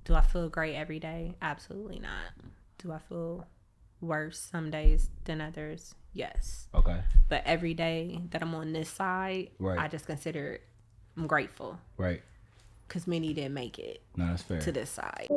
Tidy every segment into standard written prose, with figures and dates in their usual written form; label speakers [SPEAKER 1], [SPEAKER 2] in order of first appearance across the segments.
[SPEAKER 1] Do I feel great every day? Absolutely not. Do I feel worse some days than others? Yes.
[SPEAKER 2] Okay.
[SPEAKER 1] But every day that I'm on this side,
[SPEAKER 2] Right.
[SPEAKER 1] I just consider I'm grateful.
[SPEAKER 2] Right.
[SPEAKER 1] Because many didn't make it
[SPEAKER 2] No, that's fair.
[SPEAKER 1] to this side.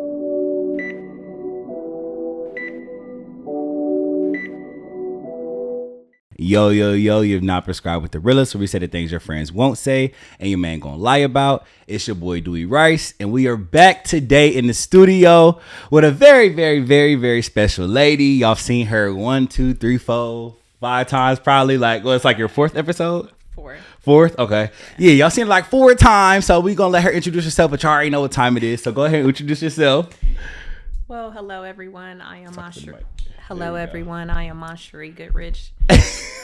[SPEAKER 2] Yo, you've not prescribed with the realness, where we say the things your friends won't say and your man gonna lie about. It's your boy Dewey Rice, and we are back today in the studio with a very, very, very, very special lady. Y'all seen her 1, 2, 3, 4, 5 times probably. Like, well, it's like your 4th episode? Fourth? Okay. Yeah, y'all seen it like 4 times, so we gonna let her introduce herself, but y'all already know what time it is, so go ahead and introduce yourself.
[SPEAKER 1] Well, hello everyone. I am Mon'Cherie.
[SPEAKER 2] Hello
[SPEAKER 1] everyone. I am Mon'Cherie Goodrich,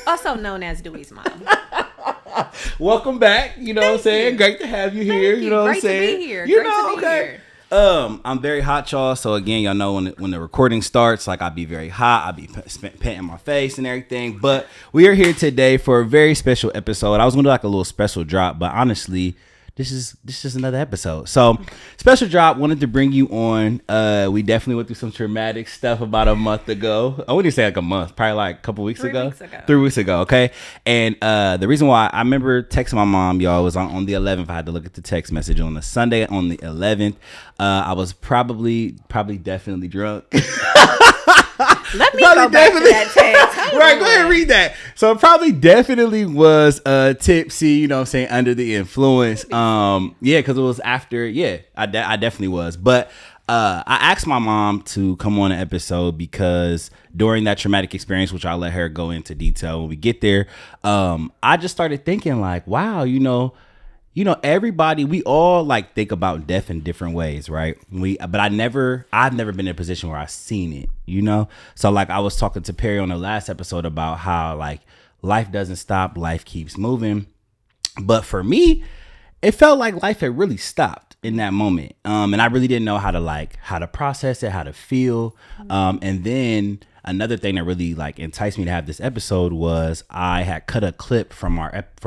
[SPEAKER 1] also known as Dewey's mom.
[SPEAKER 2] Welcome back. You know what I'm saying? Great to have you here. You know what I'm saying?
[SPEAKER 1] Great to be here.
[SPEAKER 2] You know, okay. I'm very hot, y'all. So again, y'all know when the recording starts, like I'll be very hot. I'll be painting my face and everything. But we are here today for a very special episode. I was gonna do like a little special drop, but honestly, this is another episode. So special drop, wanted to bring you on. We definitely went through some traumatic stuff about a month ago. I wouldn't say like a month, probably like a couple weeks ago. 3 weeks ago, okay? And the reason why I remember texting my mom, y'all, was on the 11th. I had to look at the text message on the Sunday on the 11th. I was probably definitely drunk.
[SPEAKER 1] Let me go back to that text.
[SPEAKER 2] Right, go ahead and read that. So it probably definitely was tipsy, you know what I'm saying, under the influence. Yeah, because it was after, I definitely was. But I asked my mom to come on an episode because during that traumatic experience, which I'll let her go into detail when we get there, I just started thinking like, wow, you know, everybody, we all like think about death in different ways, right? But I've never been in a position where I've seen it, you know? So like I was talking to Perry on the last episode about how like life doesn't stop, life keeps moving. But for me, it felt like life had really stopped in that moment. And I really didn't know how to process it, how to feel. And then another thing that really like enticed me to have this episode was I had cut a clip from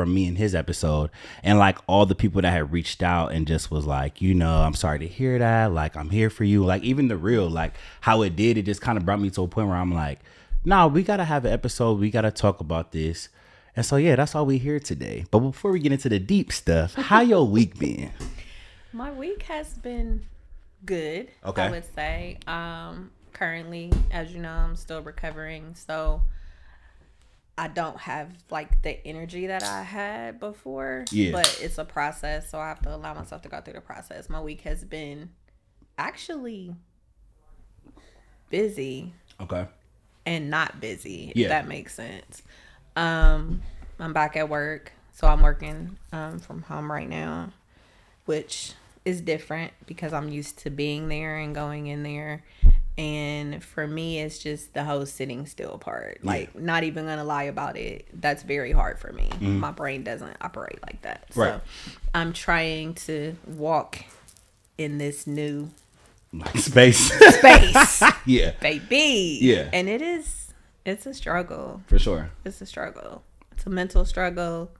[SPEAKER 2] me and his episode, and like all the people that had reached out and just was like, you know, I'm sorry to hear that. Like, I'm here for you. Like even the real, like how it just kind of brought me to a point where I'm like, no, we got to have an episode. We got to talk about this. And so, yeah, that's why we here today. But before we get into the deep stuff, how your week been?
[SPEAKER 1] My week has been good.
[SPEAKER 2] Okay.
[SPEAKER 1] I would say. Currently, as you know, I'm still recovering, so I don't have like the energy that I had before.
[SPEAKER 2] Yeah.
[SPEAKER 1] But it's a process, so I have to allow myself to go through the process. My week has been actually busy.
[SPEAKER 2] Okay.
[SPEAKER 1] And not busy,
[SPEAKER 2] Yeah.
[SPEAKER 1] if that makes sense. I'm back at work, so I'm working from home right now, which is different because I'm used to being there and going in there. And for me, it's just the whole sitting still part. Like, not even gonna lie about it. That's very hard for me. Mm-hmm. My brain doesn't operate like that.
[SPEAKER 2] Right.
[SPEAKER 1] So I'm trying to walk in this new
[SPEAKER 2] space. Yeah.
[SPEAKER 1] Baby.
[SPEAKER 2] Yeah.
[SPEAKER 1] And it's a struggle.
[SPEAKER 2] For sure.
[SPEAKER 1] It's a struggle. It's a mental struggle.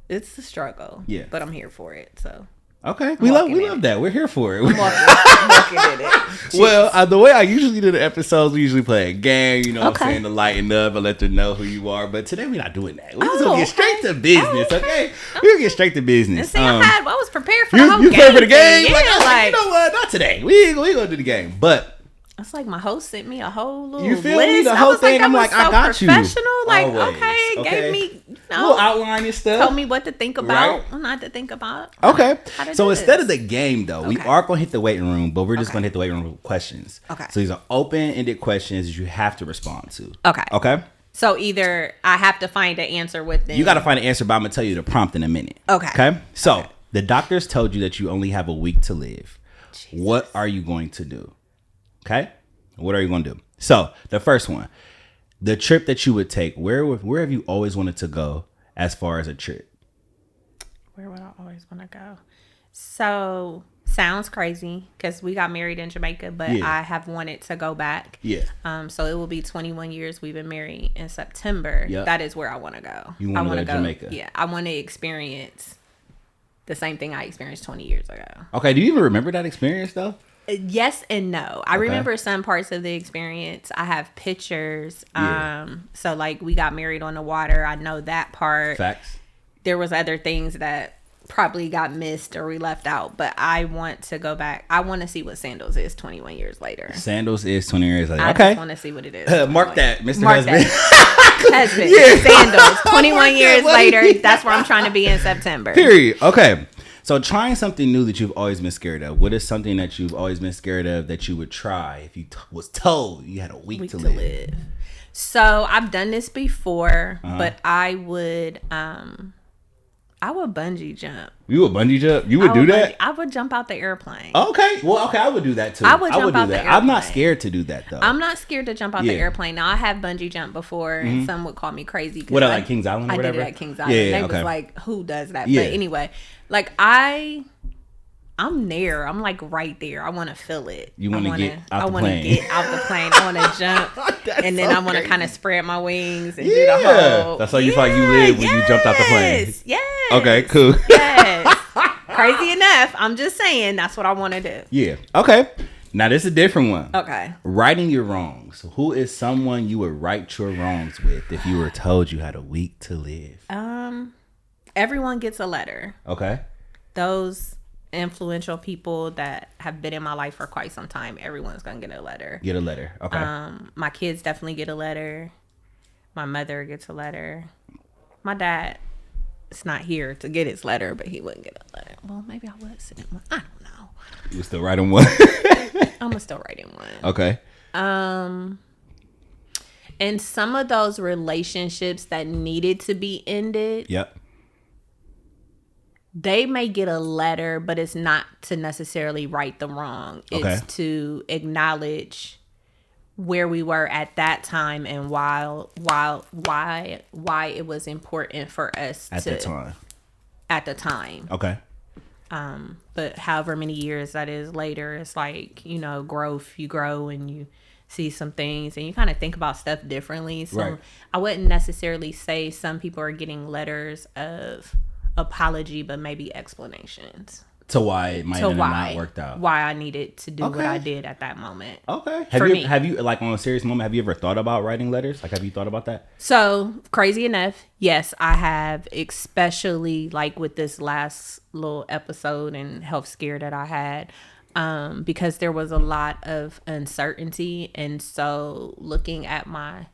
[SPEAKER 1] It's a struggle.
[SPEAKER 2] Yeah.
[SPEAKER 1] But I'm here for it. So.
[SPEAKER 2] Okay, we love that. We're here for it.
[SPEAKER 1] I'm walking in it. Jeez.
[SPEAKER 2] Well, the way I usually do the episodes, we usually play a game, you know what I'm saying, to lighten up and let them know who you are. But today we're not doing that. We're just going to get straight to business, okay? We're going to get straight to business.
[SPEAKER 1] See, I was prepared for the whole game.
[SPEAKER 2] You prepared for the game?
[SPEAKER 1] Yeah,
[SPEAKER 2] like, you know what? Not today. We ain't going to do the game. But
[SPEAKER 1] it's like my host sent me a whole little
[SPEAKER 2] you feel
[SPEAKER 1] list.
[SPEAKER 2] me? The whole thing, I'm like, I got you.
[SPEAKER 1] Professional, like,
[SPEAKER 2] always.
[SPEAKER 1] Okay, gave me,
[SPEAKER 2] little outline and stuff.
[SPEAKER 1] Told me what to think about, right? Not to think about.
[SPEAKER 2] Okay. So instead of the game, though, we are going to hit the waiting room, but we're just going to hit the waiting room with questions. Okay. So these are open-ended questions that you have to respond to. Okay.
[SPEAKER 1] So either I have to find an answer within.
[SPEAKER 2] You got to find an answer, but I'm going to tell you the prompt in a minute. Okay. So the doctors told you that you only have a week to live. Jesus. What are you going to do? Okay. What are you going to do? So the first one, the trip that you would take, where have you always wanted to go as far as a trip?
[SPEAKER 1] Where would I always want to go? So sounds crazy because we got married in Jamaica, but I have wanted to go back. Yeah. So it will be 21 years we've been married in September. Yep. That is where I want to go.
[SPEAKER 2] You want to go to Jamaica?
[SPEAKER 1] Yeah. I want to experience the same thing I experienced 20 years ago.
[SPEAKER 2] Okay. Do you even remember that experience though?
[SPEAKER 1] Yes and no. I
[SPEAKER 2] Okay.
[SPEAKER 1] remember some parts of the experience. I have pictures.
[SPEAKER 2] Yeah.
[SPEAKER 1] So like we got married on the water. I know that part.
[SPEAKER 2] Facts.
[SPEAKER 1] There was other things that probably got missed or we left out, but I want to go back. I want to see what Sandals is 21 years later.
[SPEAKER 2] Sandals is 20 years later.
[SPEAKER 1] I
[SPEAKER 2] Okay.
[SPEAKER 1] just want to see what it is.
[SPEAKER 2] Mark that, Mr.
[SPEAKER 1] Mark
[SPEAKER 2] Husband.
[SPEAKER 1] Husband.
[SPEAKER 2] Yeah.
[SPEAKER 1] Sandals. 21 years
[SPEAKER 2] buddy.
[SPEAKER 1] later. That's where I'm trying to be in September.
[SPEAKER 2] Period. Okay. So trying something new that you've always been scared of. What is something that you've always been scared of that you would try if you was told you had a week to live?
[SPEAKER 1] So I've done this before, but I would bungee jump.
[SPEAKER 2] You would bungee jump? You would do that?
[SPEAKER 1] I would jump out the airplane.
[SPEAKER 2] Okay. Well, okay, I would do that too.
[SPEAKER 1] I would jump out the
[SPEAKER 2] I'm not
[SPEAKER 1] airplane.
[SPEAKER 2] scared to do that though.
[SPEAKER 1] I'm not scared to jump out the airplane. Now I have bungee jumped before, and some would call me crazy.
[SPEAKER 2] What, like Kings Island or
[SPEAKER 1] I
[SPEAKER 2] whatever?
[SPEAKER 1] did it at Kings Island.
[SPEAKER 2] Yeah,
[SPEAKER 1] They
[SPEAKER 2] okay.
[SPEAKER 1] was like, who does that?
[SPEAKER 2] Yeah.
[SPEAKER 1] But anyway, like I'm there. I'm like right there. I want to feel it.
[SPEAKER 2] You want to get out
[SPEAKER 1] I
[SPEAKER 2] the
[SPEAKER 1] want to
[SPEAKER 2] plane.
[SPEAKER 1] get out the plane. I want to jump, and then
[SPEAKER 2] so
[SPEAKER 1] I want to
[SPEAKER 2] crazy.
[SPEAKER 1] kind of spread my wings and do the whole.
[SPEAKER 2] That's how you feel like you live when you jumped out the plane.
[SPEAKER 1] Yes.
[SPEAKER 2] Okay, cool.
[SPEAKER 1] Yes. Crazy enough. I'm just saying that's what I want to do.
[SPEAKER 2] Yeah. Okay. Now this is a different one.
[SPEAKER 1] Okay.
[SPEAKER 2] Righting your wrongs. Who is someone you would right your wrongs with if you were told you had a week to live?
[SPEAKER 1] Everyone gets a letter.
[SPEAKER 2] Okay.
[SPEAKER 1] Those influential people that have been in my life for quite some time, everyone's gonna get a letter.
[SPEAKER 2] Get a letter. Okay.
[SPEAKER 1] My kids definitely get a letter. My mother gets a letter. My dad is not here to get his letter, but he wouldn't get a letter. Well, maybe I would send him one. I don't know.
[SPEAKER 2] You still writing one?
[SPEAKER 1] I'm gonna still write him one.
[SPEAKER 2] Okay.
[SPEAKER 1] And some of those relationships that needed to be ended,
[SPEAKER 2] Yep.
[SPEAKER 1] they may get a letter, but it's not to necessarily right the wrong. It's
[SPEAKER 2] Okay.
[SPEAKER 1] to acknowledge where we were at that time and why it was important for us
[SPEAKER 2] At the time.
[SPEAKER 1] At the time.
[SPEAKER 2] Okay.
[SPEAKER 1] But however many years that is later, it's like, growth. You grow and you see some things and you kind of think about stuff differently. So
[SPEAKER 2] Right.
[SPEAKER 1] I wouldn't necessarily say some people are getting letters of apology, but maybe explanations
[SPEAKER 2] To why it might have not worked out.
[SPEAKER 1] why I needed to do what
[SPEAKER 2] Okay.
[SPEAKER 1] I did at that moment.
[SPEAKER 2] Okay.
[SPEAKER 1] For me.
[SPEAKER 2] Have you like on a serious moment, have you ever thought about writing letters? Like, have you thought about that?
[SPEAKER 1] So crazy enough, yes, I have, especially like with this last little episode and health scare that I had, because there was a lot of uncertainty. And so looking at my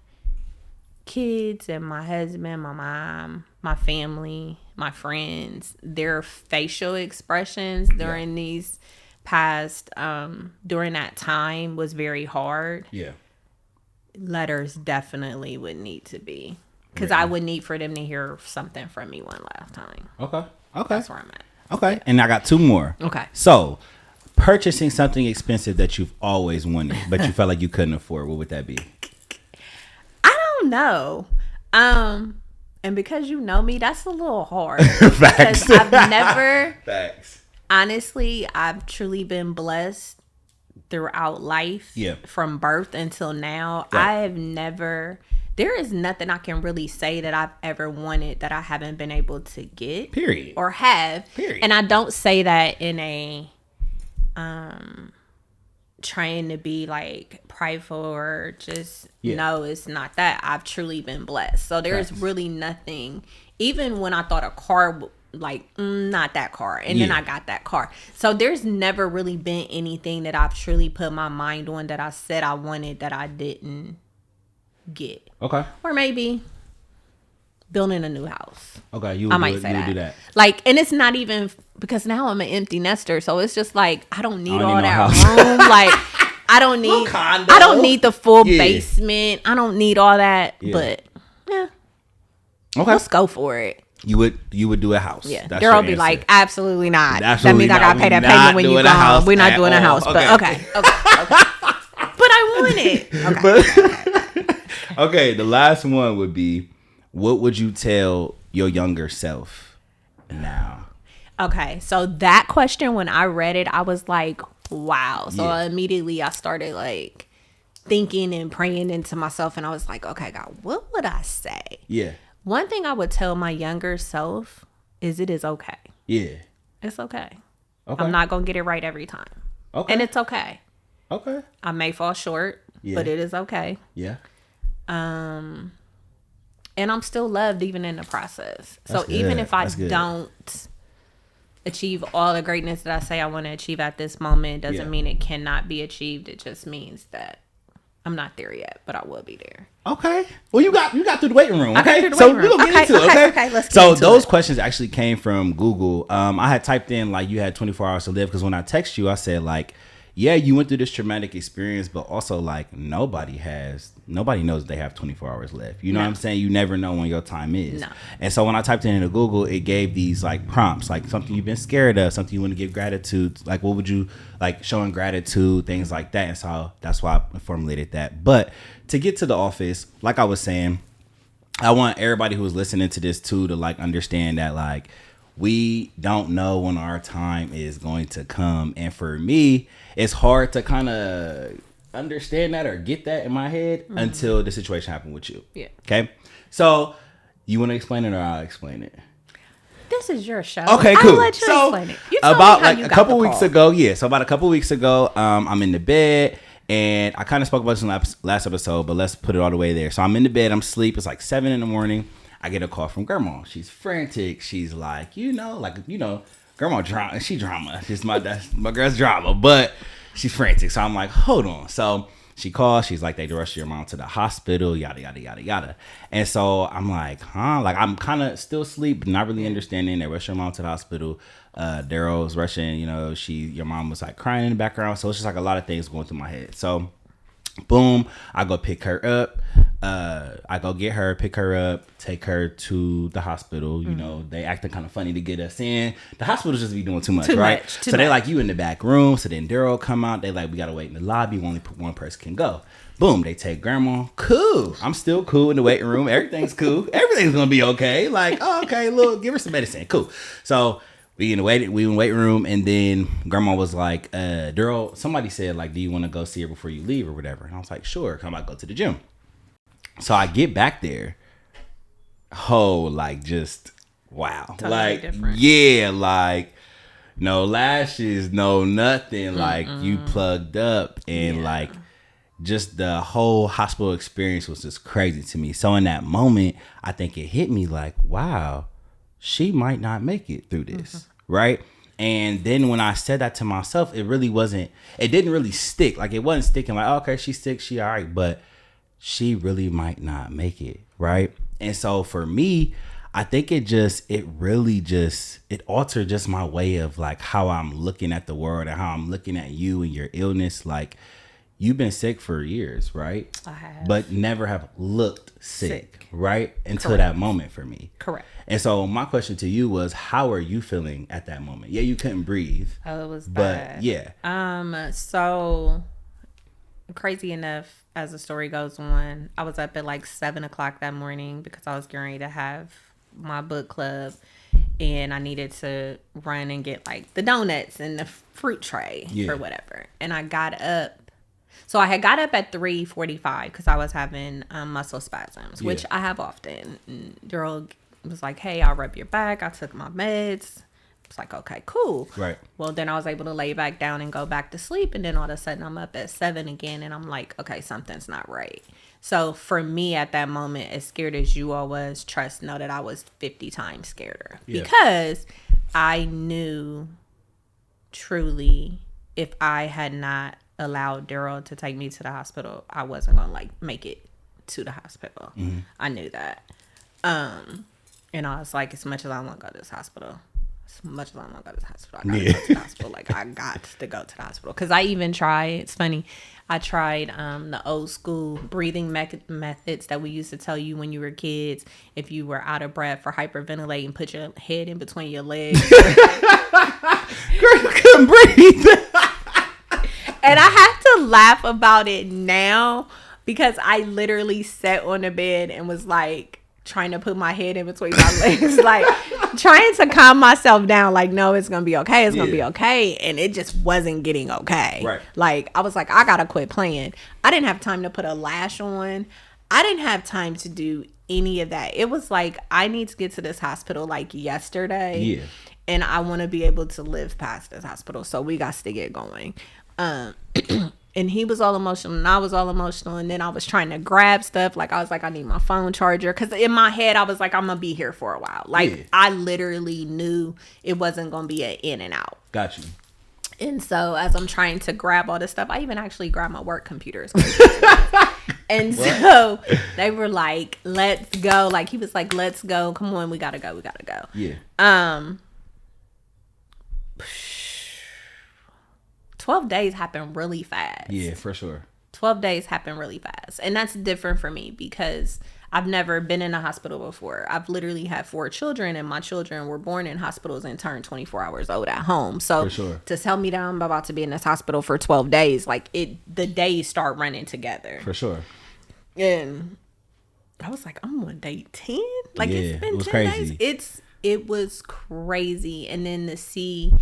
[SPEAKER 1] kids and my husband, my mom, my family, my friends, their facial expressions during these past, during that time was very hard.
[SPEAKER 2] Yeah.
[SPEAKER 1] Letters definitely would need to be, because I would need for them to hear something from me one last time.
[SPEAKER 2] Okay. Okay.
[SPEAKER 1] That's where I'm at.
[SPEAKER 2] Okay. And I got two more.
[SPEAKER 1] Okay.
[SPEAKER 2] So, purchasing something expensive that you've always wanted, but you felt like you couldn't afford, what would that be?
[SPEAKER 1] I don't know. And because you know me, that's a little hard.
[SPEAKER 2] Facts.
[SPEAKER 1] Because I've never,
[SPEAKER 2] Facts.
[SPEAKER 1] honestly, I've truly been blessed throughout life.
[SPEAKER 2] Yeah.
[SPEAKER 1] From birth until now.
[SPEAKER 2] Right.
[SPEAKER 1] I have never, there is nothing I can really say that I've ever wanted that I haven't been able to get.
[SPEAKER 2] Period.
[SPEAKER 1] Or have.
[SPEAKER 2] Period.
[SPEAKER 1] And I don't say that in a trying to be like prideful or just no, it's not that. I've truly been blessed. So there's
[SPEAKER 2] Facts.
[SPEAKER 1] really nothing, even when I thought a car like not that car, and then I got that car. So there's never really been anything that I've truly put my mind on that I said I wanted that I didn't get.
[SPEAKER 2] Okay.
[SPEAKER 1] Or maybe building a new house.
[SPEAKER 2] Okay. You
[SPEAKER 1] I
[SPEAKER 2] would
[SPEAKER 1] might
[SPEAKER 2] do it,
[SPEAKER 1] say
[SPEAKER 2] you would
[SPEAKER 1] that.
[SPEAKER 2] do that.
[SPEAKER 1] Like, and it's not even because now I'm an empty nester, so it's just like I don't need all
[SPEAKER 2] no
[SPEAKER 1] that
[SPEAKER 2] house.
[SPEAKER 1] room. Like, I don't need.
[SPEAKER 2] condo.
[SPEAKER 1] I don't need the full
[SPEAKER 2] Yeah.
[SPEAKER 1] basement. I don't need all that.
[SPEAKER 2] Yeah.
[SPEAKER 1] But yeah,
[SPEAKER 2] Okay.
[SPEAKER 1] let's go for it.
[SPEAKER 2] You would do a house.
[SPEAKER 1] Yeah,
[SPEAKER 2] That's
[SPEAKER 1] Daryl
[SPEAKER 2] your
[SPEAKER 1] be
[SPEAKER 2] answer.
[SPEAKER 1] like, absolutely not.
[SPEAKER 2] Absolutely
[SPEAKER 1] that means
[SPEAKER 2] not.
[SPEAKER 1] I gotta pay
[SPEAKER 2] We
[SPEAKER 1] that
[SPEAKER 2] not
[SPEAKER 1] payment when you
[SPEAKER 2] doing a
[SPEAKER 1] come.
[SPEAKER 2] house
[SPEAKER 1] We're not
[SPEAKER 2] at
[SPEAKER 1] doing a
[SPEAKER 2] all.
[SPEAKER 1] house, but okay. But I want it. Okay.
[SPEAKER 2] Okay, the last one would be, what would you tell your younger self now?
[SPEAKER 1] Okay, so that question, when I read it, I was like, wow. So
[SPEAKER 2] Yeah.
[SPEAKER 1] immediately I started like thinking and praying into myself, and I was like, okay, God, what would I say?
[SPEAKER 2] Yeah.
[SPEAKER 1] One thing I would tell my younger self is it is okay.
[SPEAKER 2] Yeah.
[SPEAKER 1] It's okay.
[SPEAKER 2] Okay.
[SPEAKER 1] I'm not going to get it right every time.
[SPEAKER 2] Okay.
[SPEAKER 1] And it's okay.
[SPEAKER 2] Okay.
[SPEAKER 1] I may fall short, but it is okay.
[SPEAKER 2] Yeah.
[SPEAKER 1] And I'm still loved even in the process.
[SPEAKER 2] That's
[SPEAKER 1] so even
[SPEAKER 2] good.
[SPEAKER 1] if I don't achieve all the greatness that I say I want to achieve at this moment, doesn't mean it cannot be achieved. It just means that I'm not there yet, but I will be there.
[SPEAKER 2] Okay. Well, you got through the waiting room.
[SPEAKER 1] I got
[SPEAKER 2] Okay.
[SPEAKER 1] through the
[SPEAKER 2] So
[SPEAKER 1] waiting
[SPEAKER 2] we're
[SPEAKER 1] room.
[SPEAKER 2] gonna get into it. Okay.
[SPEAKER 1] Let's get
[SPEAKER 2] so
[SPEAKER 1] into
[SPEAKER 2] those
[SPEAKER 1] it.
[SPEAKER 2] questions actually came from Google. I had typed in like you had 24 hours to live because when I text you, I said like, yeah, you went through this traumatic experience, but also like nobody knows they have 24 hours left. You know what I'm saying? You never know when your time is.
[SPEAKER 1] No.
[SPEAKER 2] And so when I typed it into Google, it gave these like prompts, like something you've been scared of, something you want to give gratitude. Like what would you like showing gratitude, things like that. And so that's why I formulated that. But to get to the office, like I was saying, I want everybody who's listening to this too to like understand that like we don't know when our time is going to come. And for me, it's hard to kind of understand that or get that in my head until the situation happened with you.
[SPEAKER 1] Yeah.
[SPEAKER 2] Okay. So you want to explain it or I'll explain it?
[SPEAKER 1] This is your show.
[SPEAKER 2] Okay, cool.
[SPEAKER 1] I'll let you explain it. You told
[SPEAKER 2] about
[SPEAKER 1] me how
[SPEAKER 2] like
[SPEAKER 1] you
[SPEAKER 2] a
[SPEAKER 1] got
[SPEAKER 2] couple
[SPEAKER 1] the
[SPEAKER 2] weeks
[SPEAKER 1] call.
[SPEAKER 2] ago, so about a couple weeks ago, I'm in the bed and I kind of spoke about this in the last episode, but let's put it all the way there. So I'm in the bed, I'm asleep. It's like 7 a.m. I get a call from grandma. She's frantic. She's like, grandma drama. She drama. She's my girl's drama, but she's frantic. So I'm like, hold on. So she calls. She's like, they rushed your mom to the hospital, yada, yada, yada, yada. And so I'm like, huh? Like, I'm kind of still asleep, not really understanding. They rushed your mom to the hospital. Daryl was rushing, your mom was like crying in the background. So it's just like a lot of things going through my head. So boom, I go pick her up. I go get her, pick her up, take her to the hospital. They acting kind of funny to get us in. The hospital just be doing too much, right? So they like you in the back room. So then Daryl come out. They like, we got to wait in the lobby. Only one person can go. Boom, they take grandma. Cool. I'm still cool in the waiting room. Everything's cool. Everything's going to be okay. Like, oh, okay, look, give her some medicine. Cool. So we in the waiting room, and then grandma was like, Daryl, somebody said, like, do you want to go see her before you leave or whatever? And I was like, sure, come out, go to the gym. So I get back there. Oh, like, just, wow. Totally like, different. Yeah, like, no lashes, no nothing. Like, you plugged up, and like, just the whole hospital experience was just crazy to me. So in that moment, I think it hit me like, wow, she might not make it through this. Right. And then when I said that to myself, it didn't really stick. Like it wasn't sticking like, oh, okay, she's sick, she all right, but she really might not make it. Right. And so for me, I think it altered just my way of like how I'm looking at the world and how I'm looking at you and your illness. Like you've been sick for years, right?
[SPEAKER 1] I have.
[SPEAKER 2] But never have looked sick. Right? Until that moment for me.
[SPEAKER 1] Correct.
[SPEAKER 2] And so my question to you was, how are you feeling at that moment? Yeah, you couldn't breathe.
[SPEAKER 1] Oh, it was bad.
[SPEAKER 2] But yeah.
[SPEAKER 1] So crazy enough, as the story goes on, I was up at like 7:00 that morning because I was getting ready to have my book club, and I needed to run and get like the donuts and the fruit tray or whatever. And I got up. So I had got up at 3:45 because I was having muscle spasms, which I have often. And Daryl was like, hey, I'll rub your back. I took my meds. It's like, okay, cool.
[SPEAKER 2] Right.
[SPEAKER 1] Well, then I was able to lay back down and go back to sleep. And then all of a sudden I'm up at 7 again. And I'm like, okay, something's not right. So for me at that moment, as scared as you all was, know that I was 50 times scareder. Yeah. Because I knew truly if I had not allowed Daryl to take me to the hospital, I wasn't gonna like make it to the hospital. I knew that. And I was like, as much as I want to go to this hospital, I gotta go to the hospital. Like I got to go to the hospital. Cause I even tried, it's funny, I tried the old school breathing methods that we used to tell you when you were kids. If you were out of breath or hyperventilating, put your head in between your legs.
[SPEAKER 2] Girl, you couldn't breathe.
[SPEAKER 1] And I have to laugh about it now because I literally sat on the bed and was like trying to put my head in between my legs, like trying to calm myself down. Like, no, it's going to be okay. It's going to be okay. And it just wasn't getting okay.
[SPEAKER 2] Right.
[SPEAKER 1] Like, I was like, I got to quit playing. I didn't have time to put a lash on. I didn't have time to do any of that. It was like, I need to get to this hospital like yesterday. Yeah. And I want to be able to live past this hospital. So we got to get going. And he was all emotional and I was all emotional. And then I was trying to grab stuff. Like, I was like, I need my phone charger. Because in my head, I was like, I'm going to be here for a while. Like, I literally knew it wasn't going to be an in and out.
[SPEAKER 2] Got you.
[SPEAKER 1] And so as I'm trying to grab all this stuff, I even actually grabbed my work computers. And so they were like, let's go. Like, he was like, let's go. Come on, we got to go. We got to go.
[SPEAKER 2] Yeah.
[SPEAKER 1] 12 days happened really fast.
[SPEAKER 2] Yeah, for sure.
[SPEAKER 1] 12 days happened really fast. And that's different for me because I've never been in a hospital before. I've literally had 4 children, and my children were born in hospitals and turned 24 hours old at home. So to tell me that I'm about to be in this hospital for 12 days, like the days start running together.
[SPEAKER 2] For sure.
[SPEAKER 1] And I was like, I'm on day 10. Like, it's been 10
[SPEAKER 2] crazy.
[SPEAKER 1] days. It was crazy. And then to see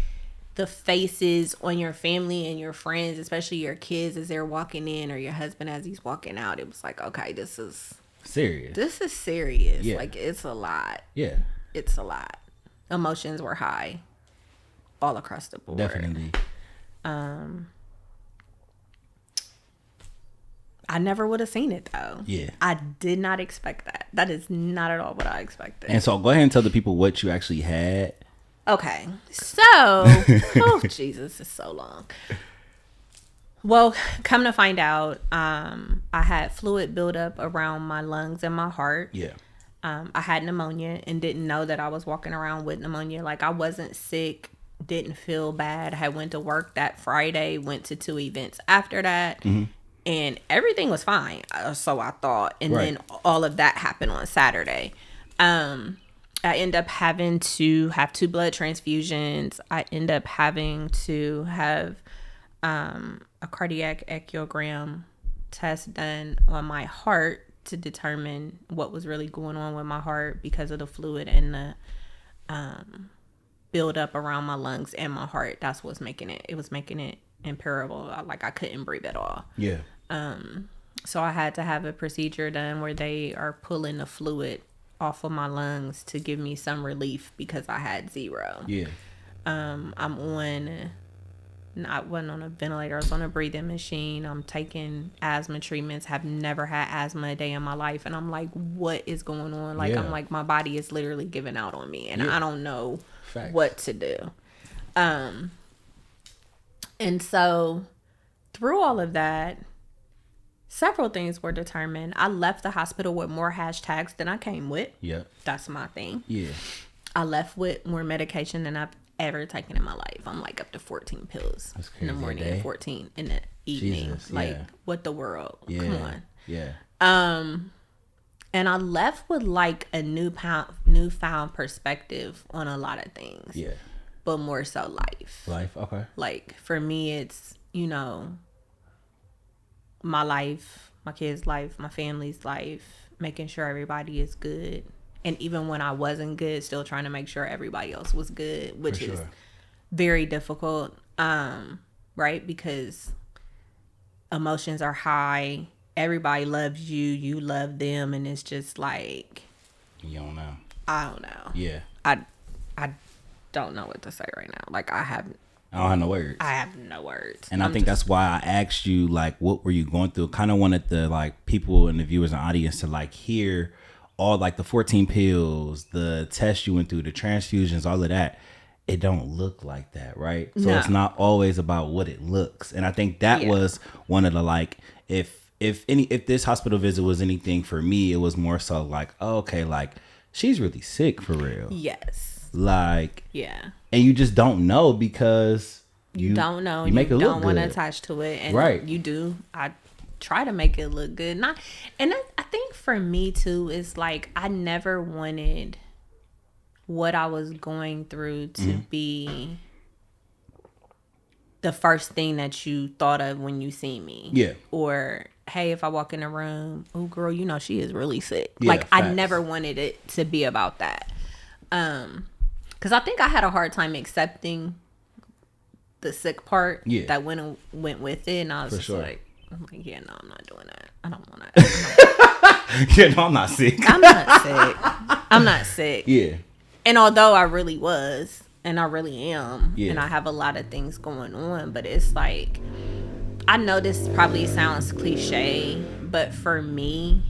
[SPEAKER 1] the faces on your family and your friends, especially your kids as they're walking in, or your husband as he's walking out, it was like, okay, this is
[SPEAKER 2] serious.
[SPEAKER 1] This is serious.
[SPEAKER 2] Yeah.
[SPEAKER 1] Like, it's a lot.
[SPEAKER 2] Yeah.
[SPEAKER 1] It's a lot. Emotions were high all across the board.
[SPEAKER 2] Definitely.
[SPEAKER 1] I never would have seen it though.
[SPEAKER 2] Yeah.
[SPEAKER 1] I did not expect that. That is not at all what I expected.
[SPEAKER 2] And so go ahead and tell the people what you actually had.
[SPEAKER 1] Okay. So, oh Jesus, it's so long. Well, come to find out, I had fluid buildup around my lungs and my heart.
[SPEAKER 2] Yeah.
[SPEAKER 1] I had pneumonia and didn't know that I was walking around with pneumonia. Like, I wasn't sick, didn't feel bad. I went to work that Friday, went to 2 events after that, and everything was fine. So I thought. And then all of that happened on Saturday. I end up having to have 2 blood transfusions. I end up having to have a cardiac echocardiogram test done on my heart to determine what was really going on with my heart because of the fluid and the buildup around my lungs and my heart. That's what's making it. It was making it unbearable. Like, I couldn't breathe at all.
[SPEAKER 2] Yeah.
[SPEAKER 1] So I had to have a procedure done where they are pulling the fluid off of my lungs to give me some relief because I had 0.
[SPEAKER 2] Yeah.
[SPEAKER 1] I wasn't on a ventilator. I was on a breathing machine. I'm taking asthma treatments. Have never had asthma a day in my life. And I'm like, what is going on? Like, I'm like, my body is literally giving out on me. And I don't know what to do. And so through all of that, several things were determined. I left the hospital with more hashtags than I came with.
[SPEAKER 2] Yeah.
[SPEAKER 1] That's my thing.
[SPEAKER 2] Yeah.
[SPEAKER 1] I left with more medication than I've ever taken in my life. I'm like up to 14 pills in the morning and 14 in the evening.
[SPEAKER 2] Jesus,
[SPEAKER 1] like, what the world?
[SPEAKER 2] Yeah.
[SPEAKER 1] Come on.
[SPEAKER 2] Yeah.
[SPEAKER 1] And I left with like a newfound perspective on a lot of things.
[SPEAKER 2] Yeah.
[SPEAKER 1] But more so life.
[SPEAKER 2] Okay.
[SPEAKER 1] Like, for me, it's, my life, my kids' life, my family's life, making sure everybody is good. And even when I wasn't good, still trying to make sure everybody else was good, which is very difficult, right? Because emotions are high. Everybody loves you. You love them. And it's just like...
[SPEAKER 2] You don't know.
[SPEAKER 1] I don't know.
[SPEAKER 2] Yeah.
[SPEAKER 1] I don't know what to say right now. Like, I don't
[SPEAKER 2] have no words.
[SPEAKER 1] I have no words.
[SPEAKER 2] And I think that's why I asked you, like, what were you going through? Kind of wanted the, like, people and the viewers and audience to, like, hear all, like, the 14 pills, the tests you went through, the transfusions, all of that. It don't look like that, right? So it's not always about what it looks. And I think that was one of the, like, if this hospital visit was anything for me, it was more so like, oh, okay, like, she's really sick for real.
[SPEAKER 1] Yes.
[SPEAKER 2] Like,
[SPEAKER 1] yeah.
[SPEAKER 2] And you just don't know because
[SPEAKER 1] you don't know.
[SPEAKER 2] You make it look good.
[SPEAKER 1] You don't want to attach to it. And you do. I try to make it look good. I think for me too, it's like I never wanted what I was going through to be the first thing that you thought of when you see me.
[SPEAKER 2] Yeah.
[SPEAKER 1] Or, hey, if I walk in a room, oh girl, she is really sick.
[SPEAKER 2] Yeah,
[SPEAKER 1] like,
[SPEAKER 2] facts.
[SPEAKER 1] I never wanted it to be about that. Because I think I had a hard time accepting the sick part that went with it. And I was like, I'm like, yeah, no, I'm not doing that. I don't want to.
[SPEAKER 2] Yeah, no, I'm not sick.
[SPEAKER 1] I'm not sick. I'm not sick.
[SPEAKER 2] Yeah.
[SPEAKER 1] And although I really was, and I really am.
[SPEAKER 2] Yeah.
[SPEAKER 1] And I have a lot of things going on, but it's like, I know this probably sounds cliche, but for me,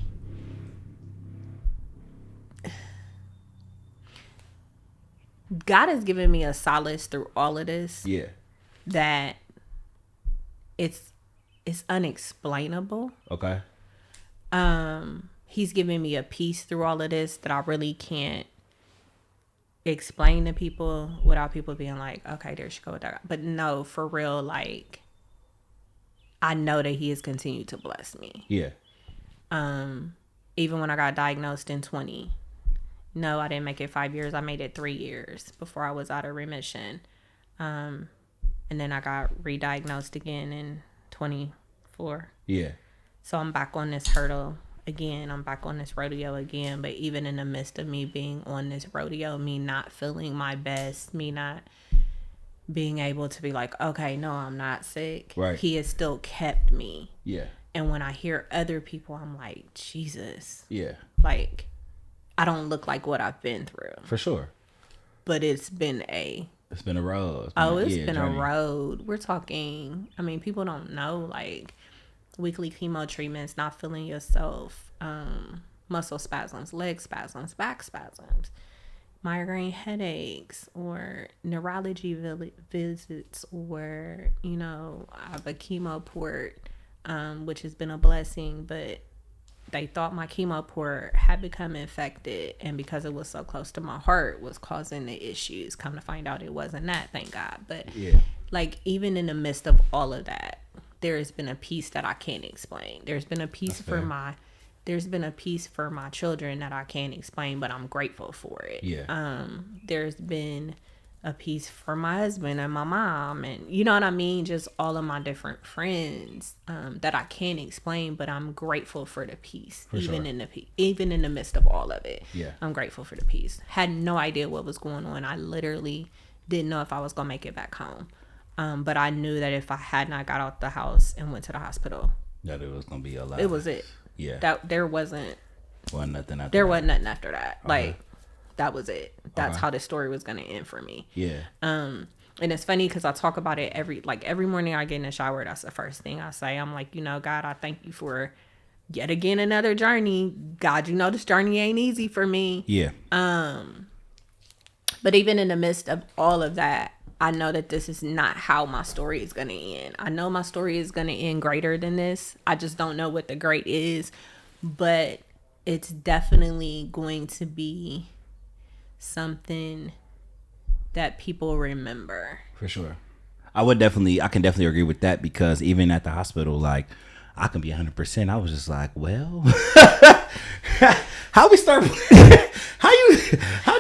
[SPEAKER 1] God has given me a solace through all of this.
[SPEAKER 2] Yeah.
[SPEAKER 1] That it's unexplainable.
[SPEAKER 2] Okay.
[SPEAKER 1] He's giving me a peace through all of this that I really can't explain to people without people being like, okay, there she go with that. But no, for real, like, I know that he has continued to bless me.
[SPEAKER 2] Yeah.
[SPEAKER 1] Even when I got diagnosed in 20, no, I didn't make it 5 years. I made it 3 years before I was out of remission. And then I got re-diagnosed again in 24.
[SPEAKER 2] Yeah.
[SPEAKER 1] So I'm back on this hurdle again. I'm back on this rodeo again. But even in the midst of me being on this rodeo, me not feeling my best, me not being able to be like, okay, no, I'm not sick.
[SPEAKER 2] Right.
[SPEAKER 1] He has still kept me.
[SPEAKER 2] Yeah.
[SPEAKER 1] And when I hear other people, I'm like, Jesus.
[SPEAKER 2] Yeah.
[SPEAKER 1] Like, I don't look like what I've been through.
[SPEAKER 2] For sure.
[SPEAKER 1] But it's been a
[SPEAKER 2] road.
[SPEAKER 1] It's been a road. We're talking, I mean, people don't know, like, weekly chemo treatments, not feeling yourself, muscle spasms, leg spasms, back spasms, migraine headaches, or neurology visits, or, you know, I have a chemo port, which has been a blessing, but they thought my chemo port had become infected, and because it was so close to my heart was causing the issues. Come to find out it wasn't that, thank God. But like, even in the midst of all of that, there has been a peace that I can't explain. There's been a peace for my children that I can't explain, but I'm grateful for it. There's been a peace for my husband and my mom, and you know what I mean, just all of my different friends that I can't explain, but I'm grateful for the peace. Even in the midst of all of it, I'm grateful for the peace. Had no idea what was going on. I literally didn't know if I was gonna make it back home, but I knew that if I had not got out the house and went to the hospital,
[SPEAKER 2] that it was gonna be a lot.
[SPEAKER 1] It was it. That there wasn't nothing after that. Like, that was it. That's how the story was going to end for me. And it's funny because I talk about it every morning I get in the shower. That's the first thing I say. I'm like, you know, God, I thank you for yet again another journey. God, you know, this journey ain't easy for me. But even in the midst of all of that, I know that this is not how my story is going to end. I know my story is going to end greater than this. I just don't know what the great is, but it's definitely going to be something that people remember.
[SPEAKER 2] For sure. I can definitely agree with that, because even at the hospital, like, I can be 100%. I was just like, well, how do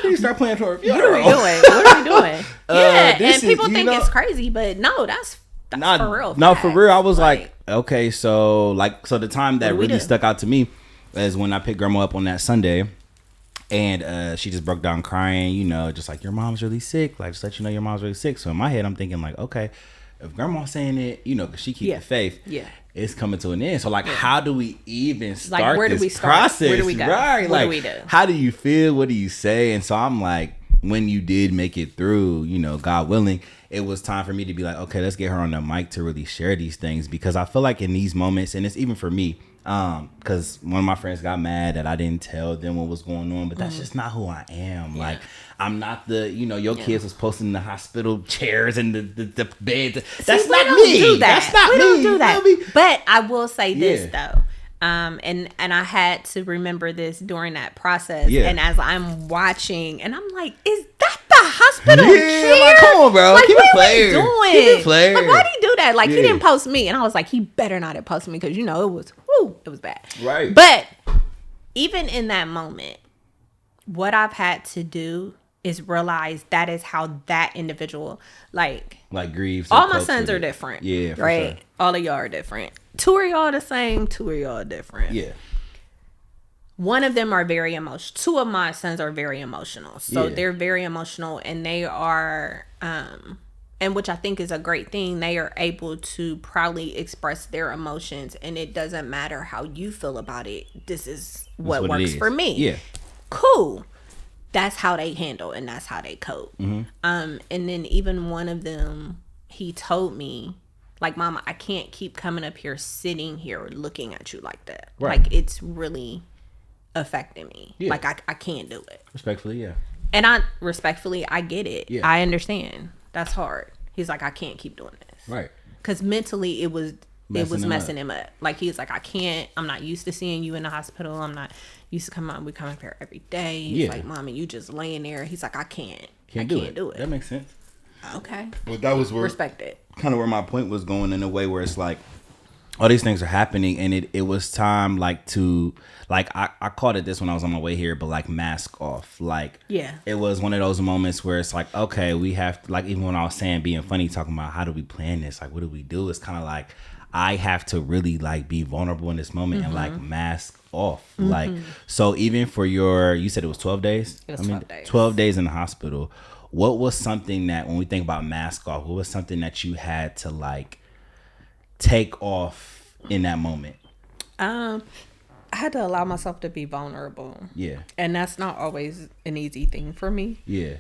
[SPEAKER 2] you start playing for a funeral?
[SPEAKER 1] What are we doing? And people think it's crazy, but no, that's for real.
[SPEAKER 2] No, for real. I was like, okay, so the time that really stuck out to me is when I picked grandma up on that Sunday, and she just broke down crying, you know, just like, your mom's really sick. Like, just let you know your mom's really sick. So in my head, I'm thinking like, okay, if grandma's saying it, you know, because she keeps the faith, it's coming to an end. So like, how do we even start this process?
[SPEAKER 1] Where do we go?
[SPEAKER 2] Right?
[SPEAKER 1] What
[SPEAKER 2] like,
[SPEAKER 1] do we do?
[SPEAKER 2] How do you feel? What do you say? And so I'm like, when you did make it through, you know, God willing, it was time for me to be like, okay, let's get her on the mic to really share these things, because I feel like in these moments, and it's even for me, because one of my friends got mad that I didn't tell them what was going on, but that's just not who I am. Like, I'm not the, you know, your kids was posting the hospital chairs and the beds. That's not me. That's not me.
[SPEAKER 1] We don't do that. But I will say this though. And I had to remember this during that process. And as I'm watching, and I'm like, is that the hospital chair?
[SPEAKER 2] Like, come on, bro.
[SPEAKER 1] Like,
[SPEAKER 2] Keep it player.
[SPEAKER 1] Keep it player. Like, why did he do that? Like, he didn't post me. And I was like, he better not have posted me, because, you know, it was bad.
[SPEAKER 2] Right.
[SPEAKER 1] But even in that moment, what I've had to do is realize that is how that individual, like
[SPEAKER 2] grieves.
[SPEAKER 1] All my sons are different.
[SPEAKER 2] Yeah, for
[SPEAKER 1] right?
[SPEAKER 2] sure.
[SPEAKER 1] All of y'all are different. 2 of y'all the same, 2 of y'all different.
[SPEAKER 2] Yeah.
[SPEAKER 1] One of them are very emotional. 2 of my sons are very emotional. So they're very emotional, and they are, and which I think is a great thing, they are able to proudly express their emotions, and it doesn't matter how you feel about it. This is what works for me.
[SPEAKER 2] Yeah.
[SPEAKER 1] Cool. that's how they handle and that's how they cope. And then even one of them, he told me, like, Mama, I can't keep coming up here sitting here looking at you like that.
[SPEAKER 2] Right.
[SPEAKER 1] Like, it's really affecting me.
[SPEAKER 2] Yeah.
[SPEAKER 1] Like, I can't do it.
[SPEAKER 2] Respectfully, yeah.
[SPEAKER 1] And I get it.
[SPEAKER 2] Yeah.
[SPEAKER 1] I understand. That's hard. He's like, I can't keep doing this.
[SPEAKER 2] Right.
[SPEAKER 1] Because mentally it was messing
[SPEAKER 2] him
[SPEAKER 1] him up. Like, he's like, I'm not used to seeing you in the hospital. I'm not used to we come up here every day. He's like, Mommy, you just laying there. He's like, I can't do it.
[SPEAKER 2] That makes sense.
[SPEAKER 1] Okay.
[SPEAKER 2] Well, that was where
[SPEAKER 1] respect it.
[SPEAKER 2] Kind of where my point was going, in a way where it's like all these things are happening, and it was time like to like I called it this when I was on my way here, but like mask off. Like,
[SPEAKER 1] yeah,
[SPEAKER 2] it was one of those moments where it's like, okay, we have to, like, even when I was saying being funny, talking about how do we plan this, like what do we do, it's kind of like I have to really like be vulnerable in this moment and like mask off. Like, so even for you said it was 12 days.
[SPEAKER 1] It was 12 days.
[SPEAKER 2] 12 days in the hospital. What was something that, when we think about mask off, what was something that you had to like take off in that moment?
[SPEAKER 1] I had to allow myself to be vulnerable.
[SPEAKER 2] Yeah.
[SPEAKER 1] And that's not always an easy thing for me.
[SPEAKER 2] Yeah.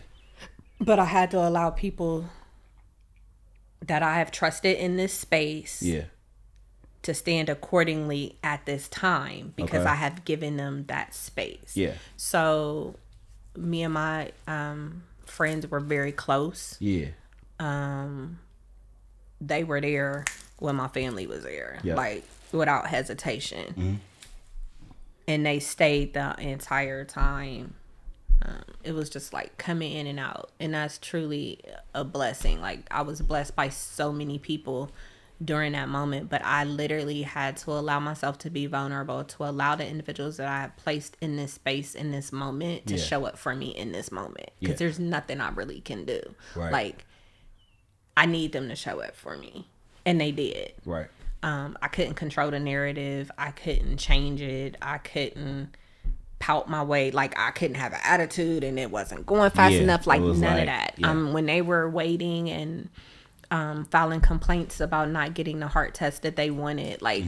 [SPEAKER 1] But I had to allow people that I have trusted in this space to stand accordingly at this time, because I have given them that space.
[SPEAKER 2] Yeah.
[SPEAKER 1] So me and my friends were very close.
[SPEAKER 2] Yeah.
[SPEAKER 1] They were there when my family was there, like without hesitation. And they stayed the entire time. It was just like coming in and out, and that's truly a blessing. Like, I was blessed by so many people during that moment, but I literally had to allow myself to be vulnerable, to allow the individuals that I have placed in this space in this moment to show up for me in this moment, because there's nothing I really can do. Like, I need them to show up for me, and they did. I couldn't control the narrative. I couldn't change it. I couldn't pout my way. Like, I couldn't have an attitude and it wasn't going fast enough. Like, none of that. When they were waiting and filing complaints about not getting the heart test that they wanted, like,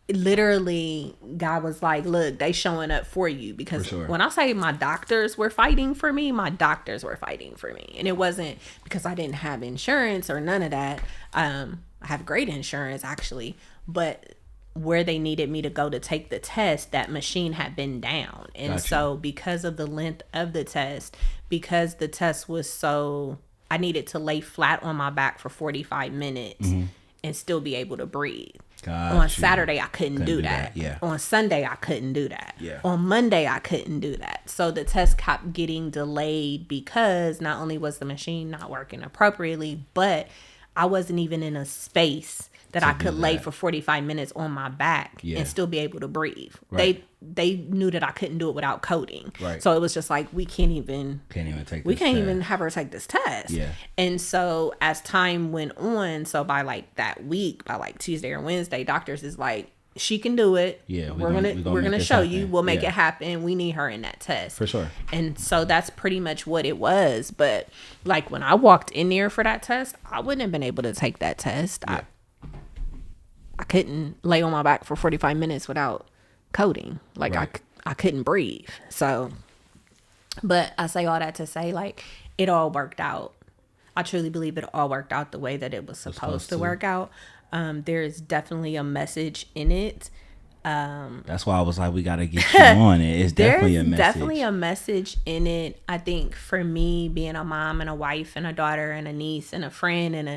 [SPEAKER 1] literally, God was like, look, they showing up for you. Because when I say my doctors were fighting for me, my doctors were fighting for me. And it wasn't because I didn't have insurance or none of that. I have great insurance, actually, but where they needed me to go to take the test, that machine had been down. And so because of the length of the test, because the test was so, I needed to lay flat on my back for 45 minutes and still be able to breathe. On Saturday, I couldn't do that. On Sunday, I couldn't do that. On Monday, I couldn't do that. So the test kept getting delayed because not only was the machine not working appropriately, but I wasn't even in a space that I could lay for 45 minutes on my back and still be able to breathe. They knew that I couldn't do it without coding. So it was just like, we can't even have her take this test. And so as time went on, so by like that week, by like Tuesday or Wednesday, doctors is like, she can do it. We're gonna show you. We'll make it happen. We need her in that test
[SPEAKER 2] for sure.
[SPEAKER 1] And so that's pretty much what it was. But like, when I walked in there for that test, I wouldn't have been able to take that test. I couldn't lay on my back for 45 minutes without coding. Like, I couldn't breathe. So, but I say all that to say, like, it all worked out. I truly believe it all worked out the way that it was supposed to work out. There is definitely a message in it.
[SPEAKER 2] That's why I was like, we got to get you on it. It's definitely a message.
[SPEAKER 1] Definitely a message in it. I think for me, being a mom and a wife and a daughter and a niece and a friend and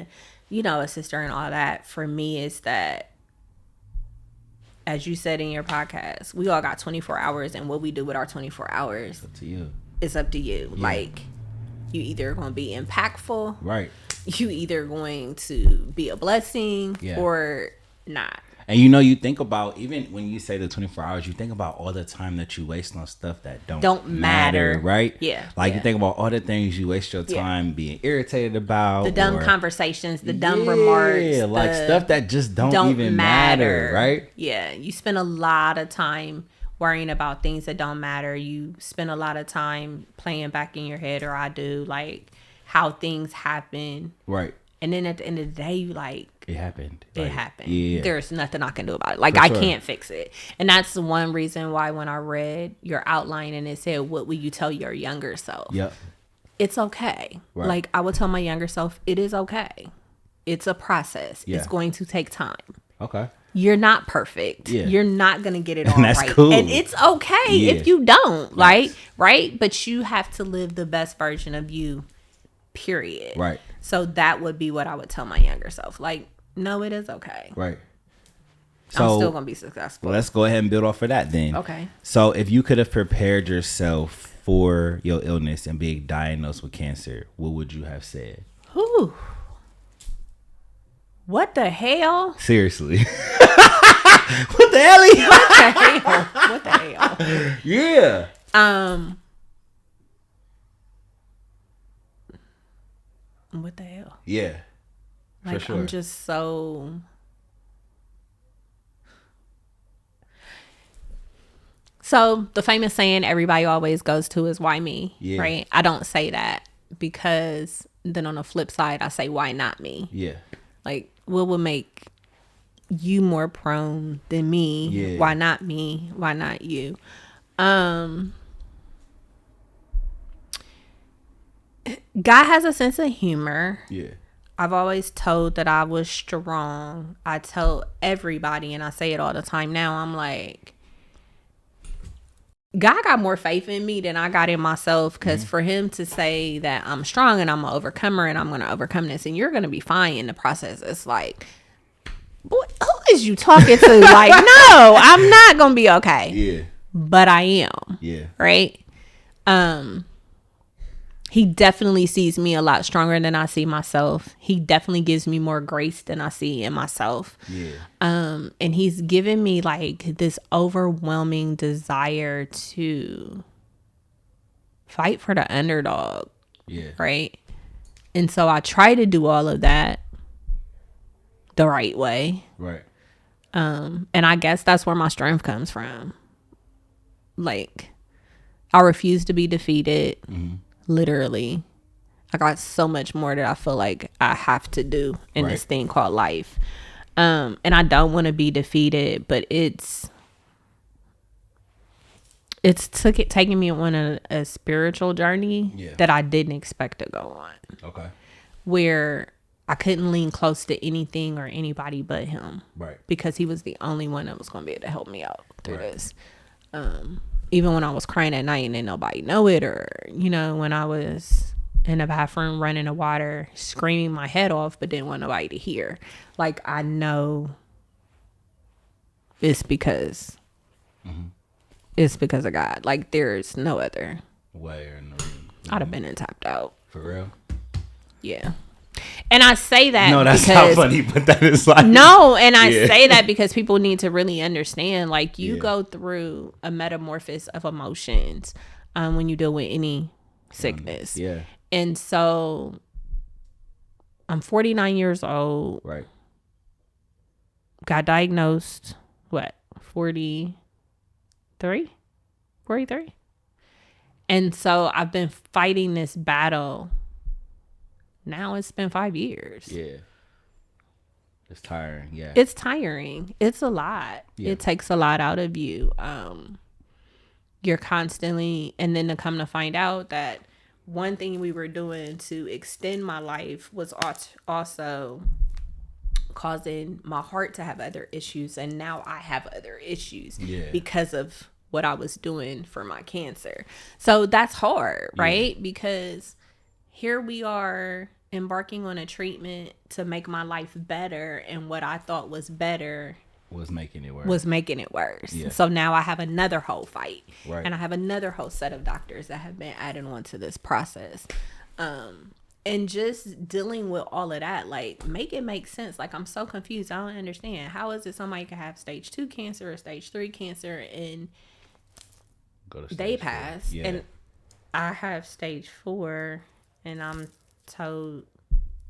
[SPEAKER 1] a sister and all that, for me is that, as you said in your podcast, we all got 24 hours, and what we do with our 24 hours,
[SPEAKER 2] it's up to you.
[SPEAKER 1] It's up to you. Like, you either going to be impactful, you either going to be a blessing or not.
[SPEAKER 2] And you think about, even when you say the 24 hours, you think about all the time that you waste on stuff that don't matter, right? Like, you think about all the things you waste your time being irritated about.
[SPEAKER 1] The dumb conversations, the dumb remarks.
[SPEAKER 2] Like stuff that just don't even matter, right?
[SPEAKER 1] Yeah, you spend a lot of time worrying about things that don't matter. You spend a lot of time playing back in your head, or I do, like, how things happen. And then at the end of the day, you like,
[SPEAKER 2] it happened.
[SPEAKER 1] it happened.
[SPEAKER 2] Yeah.
[SPEAKER 1] There's nothing I can do about it. Like,
[SPEAKER 2] For
[SPEAKER 1] I
[SPEAKER 2] sure.
[SPEAKER 1] can't fix it. And that's the one reason why when I read your outline and it said, what will you tell your younger self?
[SPEAKER 2] Yep.
[SPEAKER 1] It's okay.
[SPEAKER 2] Right.
[SPEAKER 1] Like, I would tell my younger self, it is okay. It's a process.
[SPEAKER 2] Yeah.
[SPEAKER 1] It's going to take time.
[SPEAKER 2] Okay.
[SPEAKER 1] You're not perfect.
[SPEAKER 2] Yeah.
[SPEAKER 1] You're not going to get it all
[SPEAKER 2] that's
[SPEAKER 1] right.
[SPEAKER 2] cool.
[SPEAKER 1] And it's okay
[SPEAKER 2] Yeah.
[SPEAKER 1] if you don't, right? But you have to live the best version of you, period.
[SPEAKER 2] Right.
[SPEAKER 1] So that would be what I would tell my younger self. Like, no, it is okay.
[SPEAKER 2] Right. So
[SPEAKER 1] I'm still going to be successful.
[SPEAKER 2] Well, let's go ahead and build off of that then.
[SPEAKER 1] Okay.
[SPEAKER 2] So if you could have prepared yourself for your illness and being diagnosed with cancer, what would you have said?
[SPEAKER 1] Whew. What the hell?
[SPEAKER 2] Seriously. What the hell?
[SPEAKER 1] What the hell? What the hell?
[SPEAKER 2] Yeah.
[SPEAKER 1] What the hell?
[SPEAKER 2] Yeah.
[SPEAKER 1] Like,
[SPEAKER 2] for sure.
[SPEAKER 1] I'm just so... So the famous saying everybody always goes to is why me, right? I don't say that because then on the flip side, I say why not me?
[SPEAKER 2] Yeah.
[SPEAKER 1] Like, what would make you more prone than me?
[SPEAKER 2] Yeah.
[SPEAKER 1] Why not me? Why not you? God has a sense of humor.
[SPEAKER 2] Yeah.
[SPEAKER 1] I've always told that I was strong. I tell everybody, and I say it all the time now, I'm like, God got more faith in me than I got in myself, because for him to say that I'm strong and I'm an overcomer and I'm going to overcome this and you're going to be fine in the process, it's like, boy, who is you talking to? Like, no, I'm not going to be okay.
[SPEAKER 2] Yeah.
[SPEAKER 1] But I am.
[SPEAKER 2] Yeah.
[SPEAKER 1] Right? He definitely sees me a lot stronger than I see myself. He definitely gives me more grace than I see in myself.
[SPEAKER 2] Yeah.
[SPEAKER 1] And he's given me like this overwhelming desire to fight for the underdog.
[SPEAKER 2] Yeah.
[SPEAKER 1] Right? And so I try to do all of that the right way.
[SPEAKER 2] Right.
[SPEAKER 1] And I guess that's where my strength comes from. Like, I refuse to be defeated.
[SPEAKER 2] Mm-hmm.
[SPEAKER 1] Literally. I got so much more that I feel like I have to do in this thing called life. And I don't want to be defeated, but it's taking me on a spiritual journey that I didn't expect to go on.
[SPEAKER 2] Okay.
[SPEAKER 1] Where I couldn't lean close to anything or anybody but him.
[SPEAKER 2] Right.
[SPEAKER 1] Because he was the only one that was going to be able to help me out through this. Even when I was crying at night and didn't nobody know it, or, you know, when I was in the bathroom running the water, screaming my head off, but didn't want nobody to hear. Like, I know it's because it's because of God. Like, there's no other
[SPEAKER 2] way or no reason.
[SPEAKER 1] I'd have been and tapped out.
[SPEAKER 2] For real?
[SPEAKER 1] Yeah. And I say that
[SPEAKER 2] no, that's
[SPEAKER 1] because,
[SPEAKER 2] not funny, but that is like
[SPEAKER 1] no, and I say that because people need to really understand, like, you go through a metamorphosis of emotions when you deal with any sickness.
[SPEAKER 2] Yeah.
[SPEAKER 1] And so I'm 49 years old.
[SPEAKER 2] Right.
[SPEAKER 1] Got diagnosed, 43? And so I've been fighting this battle. Now it's been 5 years.
[SPEAKER 2] Yeah. It's tiring. Yeah.
[SPEAKER 1] It's tiring. It's a lot.
[SPEAKER 2] Yeah.
[SPEAKER 1] It takes a lot out of you. You're constantly, and then to come to find out that one thing we were doing to extend my life was also causing my heart to have other issues. And now I have other issues because of what I was doing for my cancer. So that's hard, right? Because here we are embarking on a treatment to make my life better, and what I thought was better
[SPEAKER 2] was making it worse. Yeah.
[SPEAKER 1] So now I have another whole fight.
[SPEAKER 2] Right.
[SPEAKER 1] And I have another whole set of doctors that have been added on to this process. And just dealing with all of that, like, make it make sense. Like, I'm so confused. I don't understand. How is it somebody can have stage 2 cancer or stage 3 cancer and they pass?
[SPEAKER 2] Yeah.
[SPEAKER 1] And I have stage 4 and I'm told,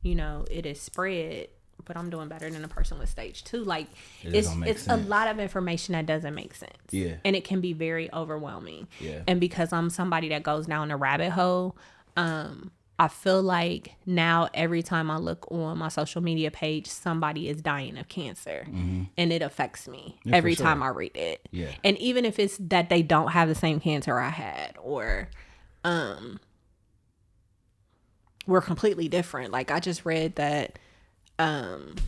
[SPEAKER 1] you know, it is spread, but I'm doing better than a person with stage 2. Like, it's a lot of information that doesn't make sense.
[SPEAKER 2] Yeah.
[SPEAKER 1] And it can be very overwhelming.
[SPEAKER 2] Yeah.
[SPEAKER 1] And because I'm somebody that goes down a rabbit hole, I feel like now every time I look on my social media page, somebody is dying of cancer, and it affects me every time I read it.
[SPEAKER 2] Yeah.
[SPEAKER 1] And even if it's that they don't have the same cancer I had, or we're completely different. Like I just read that Brian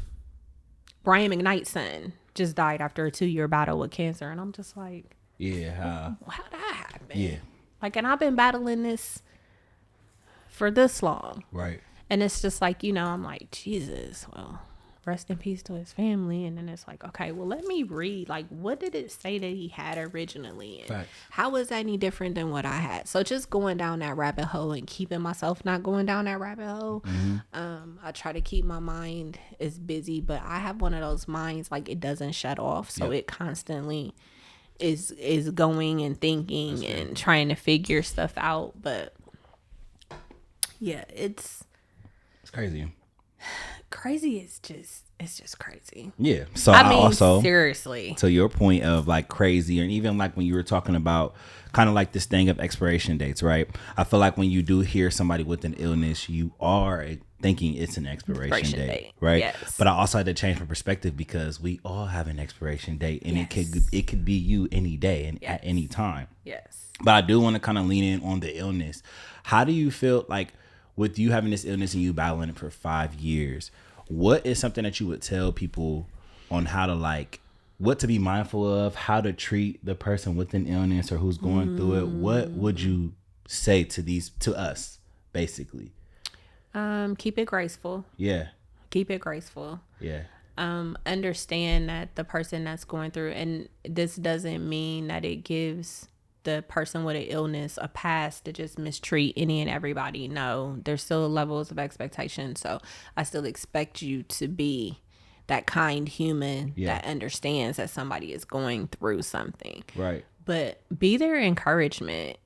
[SPEAKER 1] McKnight's son just died after a 2-year battle with cancer, and I'm just like,
[SPEAKER 2] yeah,
[SPEAKER 1] how'd that happen?
[SPEAKER 2] Yeah.
[SPEAKER 1] Like, and I've been battling this for this long.
[SPEAKER 2] Right.
[SPEAKER 1] And it's just like, I'm like, Jesus, well, rest in peace to his family. And then it's like, okay, well, let me read. Like, what did it say that he had originally? And
[SPEAKER 2] Facts.
[SPEAKER 1] how was that any different than what I had? So just going down that rabbit hole and keeping myself not going down that rabbit hole. I try to keep my mind as busy, but I have one of those minds, like, it doesn't shut off. So it constantly is going and thinking and trying to figure stuff out. But yeah, it's
[SPEAKER 2] crazy.
[SPEAKER 1] Crazy is just crazy.
[SPEAKER 2] Yeah. So
[SPEAKER 1] I mean,
[SPEAKER 2] also,
[SPEAKER 1] seriously,
[SPEAKER 2] to your point of like crazy, and even like when you were talking about kind of like this thing of expiration dates, right? I feel like when you do hear somebody with an illness, you are thinking it's an expiration date, right?
[SPEAKER 1] Yes.
[SPEAKER 2] But I also had to change my perspective because we all have an expiration date, and it could be you any day and at any time.
[SPEAKER 1] Yes.
[SPEAKER 2] But I do want to kind of lean in on the illness. How do you feel like with you having this illness and you battling it for 5 years? What is something that you would tell people on how to like, what to be mindful of, how to treat the person with an illness or who's going through it? What would you say to us, basically?
[SPEAKER 1] Keep it graceful.
[SPEAKER 2] Yeah.
[SPEAKER 1] Keep it graceful.
[SPEAKER 2] Yeah.
[SPEAKER 1] Understand that the person that's going through, and this doesn't mean that it gives the person with an illness a pass to just mistreat any and everybody. No, there's still levels of expectation. So I still expect you to be that kind human that understands that somebody is going through something.
[SPEAKER 2] Right.
[SPEAKER 1] But be their encouragement.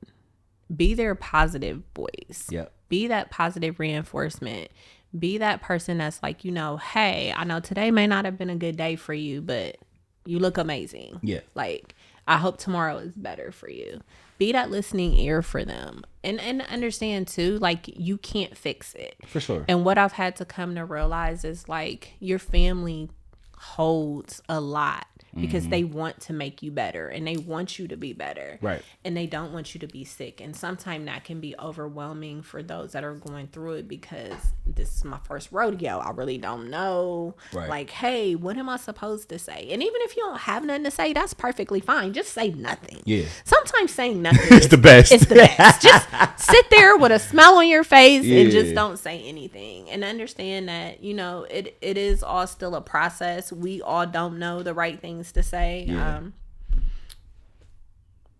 [SPEAKER 1] Be their positive voice.
[SPEAKER 2] Yep.
[SPEAKER 1] Be that positive reinforcement. Be that person that's like, hey, I know today may not have been a good day for you, but you look amazing.
[SPEAKER 2] Yeah.
[SPEAKER 1] Like, I hope tomorrow is better for you. Be that listening ear for them. And understand too, like, you can't fix it.
[SPEAKER 2] For sure.
[SPEAKER 1] And what I've had to come to realize is like your family holds a lot because they want to make you better and they want you to be better.
[SPEAKER 2] Right.
[SPEAKER 1] And they don't want you to be sick. And sometimes that can be overwhelming for those that are going through it because this is my first rodeo. I really don't know.
[SPEAKER 2] Right.
[SPEAKER 1] Like, hey, what am I supposed to say? And even if you don't have nothing to say, that's perfectly fine. Just say nothing.
[SPEAKER 2] Yeah.
[SPEAKER 1] Sometimes saying nothing
[SPEAKER 2] It's the best.
[SPEAKER 1] It's the best. Just sit there with a smile on your face and just don't say anything. And understand that, it is all still a process. We all don't know the right things to say.
[SPEAKER 2] Yeah.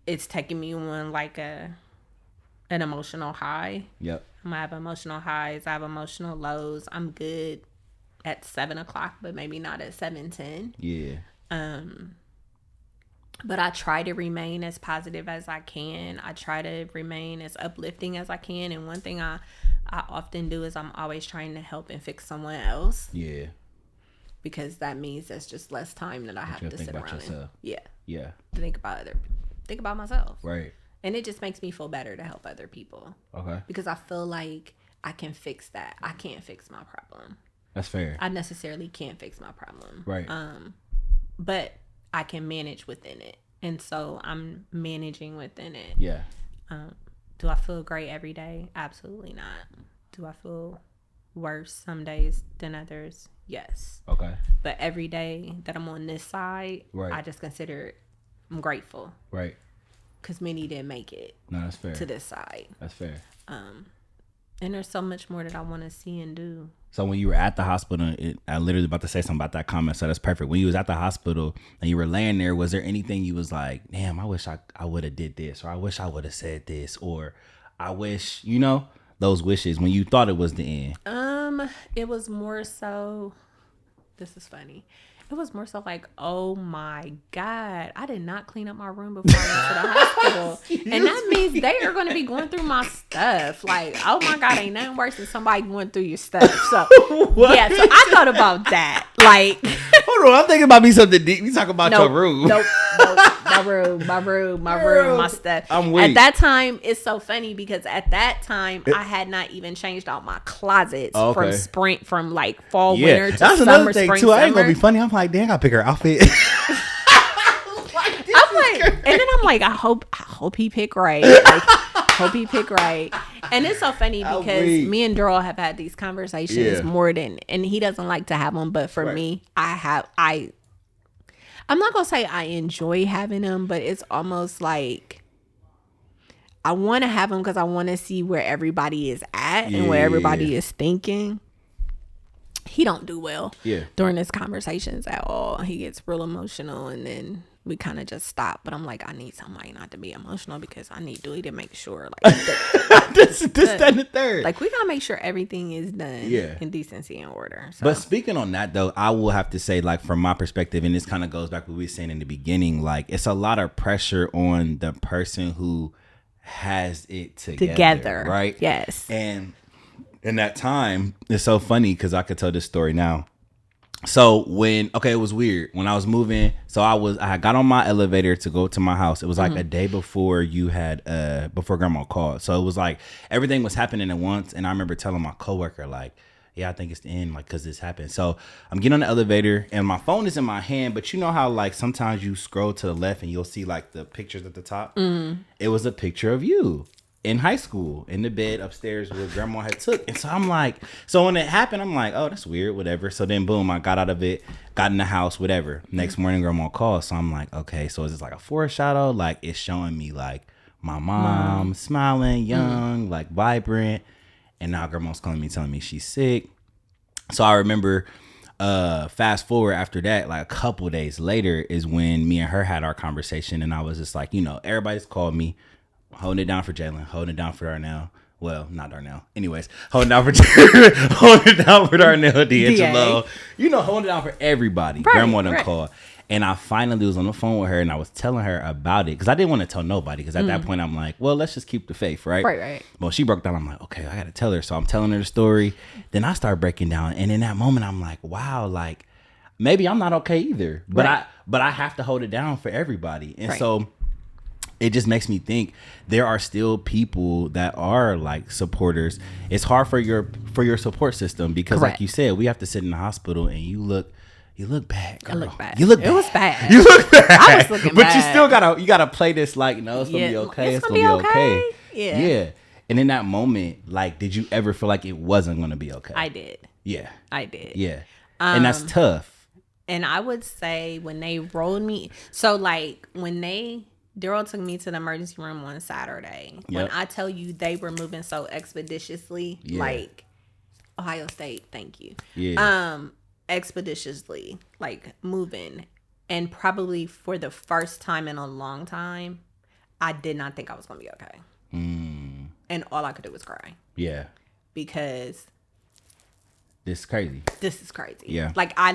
[SPEAKER 1] It's taking me on like an emotional high.
[SPEAKER 2] Yep.
[SPEAKER 1] I have emotional highs. I have emotional lows. I'm good at 7:00, but maybe not at 7:10.
[SPEAKER 2] Yeah.
[SPEAKER 1] But I try to remain as positive as I can. I try to remain as uplifting as I can. And one thing I often do is I'm always trying to help and fix someone else.
[SPEAKER 2] Yeah.
[SPEAKER 1] Because that means there's just less time that I have to sit around and think about myself.
[SPEAKER 2] Right.
[SPEAKER 1] And it just makes me feel better to help other people.
[SPEAKER 2] Okay.
[SPEAKER 1] Because I feel like I can fix that. I can't fix my problem.
[SPEAKER 2] That's fair.
[SPEAKER 1] I necessarily can't fix my problem.
[SPEAKER 2] Right.
[SPEAKER 1] But I can manage within it. And so I'm managing within it.
[SPEAKER 2] Yeah.
[SPEAKER 1] Do I feel great every day? Absolutely not. Do I feel worse some days than others? Yes.
[SPEAKER 2] Okay.
[SPEAKER 1] But every day that I'm on this side,
[SPEAKER 2] right.
[SPEAKER 1] I just consider I'm grateful.
[SPEAKER 2] Right.
[SPEAKER 1] Because many didn't make it.
[SPEAKER 2] No, that's fair.
[SPEAKER 1] To this side.
[SPEAKER 2] That's fair.
[SPEAKER 1] And there's so much more that I want to see and do.
[SPEAKER 2] So when you were at the hospital, I literally about to say something about that comment. So that's perfect. When you was at the hospital and you were laying there, was there anything you was like, damn, I wish I would have did this, or I wish I would have said this, or I wish, those wishes when you thought it was the end?
[SPEAKER 1] It was more so, this is funny. It was more so like, oh my God, I did not clean up my room before I went to the hospital. And that means they are going to be going through my stuff. Like, oh my God, ain't nothing worse than somebody going through your stuff. So, yeah, so I thought about that. Like,
[SPEAKER 2] hold on, I'm thinking about me something deep. You talking about your room.
[SPEAKER 1] Nope. my stuff.
[SPEAKER 2] I'm weak.
[SPEAKER 1] At that time, it's so funny because at that time, I had not even changed out my closets from like fall, winter to
[SPEAKER 2] that's
[SPEAKER 1] summer,
[SPEAKER 2] another thing
[SPEAKER 1] spring,
[SPEAKER 2] too. I ain't gonna
[SPEAKER 1] summer.
[SPEAKER 2] be funny. I'm like, damn, I gotta pick her outfit.
[SPEAKER 1] And then I'm like, I hope he pick right. Like, hope he pick right. And it's so funny because me and Daryl have had these conversations more than, and he doesn't like to have them, but for me, I'm not gonna say I enjoy having them, but it's almost like I want to have them because I want to see where everybody is at and where everybody is thinking. He don't do well during his conversations at all. He gets real emotional, and then we kind of just stop. But I'm like, I need somebody not to be emotional because I need Dewey to make sure, like,
[SPEAKER 2] this, that, and the third.
[SPEAKER 1] Like, we gotta make sure everything is done in decency and order. So.
[SPEAKER 2] But speaking on that, though, I will have to say, like, from my perspective, and this kind of goes back to what we were saying in the beginning, like, it's a lot of pressure on the person who has it together, right?
[SPEAKER 1] Yes.
[SPEAKER 2] And in that time, it's so funny because I could tell this story now. So it was weird when I was moving. So I got on my elevator to go to my house. It was like a day before before grandma called. So it was like everything was happening at once. And I remember telling my coworker, like, yeah, I think it's the end, like, cause this happened. So I'm getting on the elevator and my phone is in my hand, but you know how like sometimes you scroll to the left and you'll see like the pictures at the top. It was a picture of you in high school in the bed upstairs where grandma had took. And so I'm like, so when it happened, I'm like, oh, that's weird, whatever. So then boom, I got out of it, got in the house, whatever. Next morning, grandma called. So I'm like, okay, so is this like a foreshadow? Like it's showing me like my mom smiling, young, like vibrant. And now grandma's calling me, telling me she's sick. So I remember fast forward after that, like a couple days later is when me and her had our conversation. And I was just like, everybody's called me. Holding it down for Jalen, holding it down for Darnell. Well, not Darnell. Anyways, holding down for holding it down for Darnell, D'Angelo. Holding it down for everybody.
[SPEAKER 1] Right,
[SPEAKER 2] Grandma done called. And I finally was on the phone with her and I was telling her about it. Because I didn't want to tell nobody. Because at that point, I'm like, well, let's just keep the faith, right?
[SPEAKER 1] Right.
[SPEAKER 2] Well, she broke down. I'm like, okay, I got to tell her. So I'm telling her the story. Then I start breaking down. And in that moment, I'm like, wow, like, maybe I'm not okay either. But I have to hold it down for everybody. And so it just makes me think there are still people that are like supporters. It's hard for your support system because like you said, we have to sit in the hospital and you look bad, girl.
[SPEAKER 1] I look bad.
[SPEAKER 2] You look bad.
[SPEAKER 1] It was bad.
[SPEAKER 2] You look bad.
[SPEAKER 1] I was looking
[SPEAKER 2] but
[SPEAKER 1] bad.
[SPEAKER 2] you still gotta play this like, it's gonna be okay. It's gonna be okay. Yeah. And in that moment, like, did you ever feel like it wasn't gonna be okay?
[SPEAKER 1] I did.
[SPEAKER 2] Yeah.
[SPEAKER 1] I did.
[SPEAKER 2] Yeah. And that's tough.
[SPEAKER 1] And I would say when they rolled me, so like when Daryl took me to the emergency room on Saturday. When I tell you they were moving so expeditiously, like Ohio State, thank you. Yeah. Expeditiously, like moving. And probably for the first time in a long time, I did not think I was going to be okay. And all I could do was cry. Yeah. Because
[SPEAKER 2] this is crazy.
[SPEAKER 1] Yeah. Like I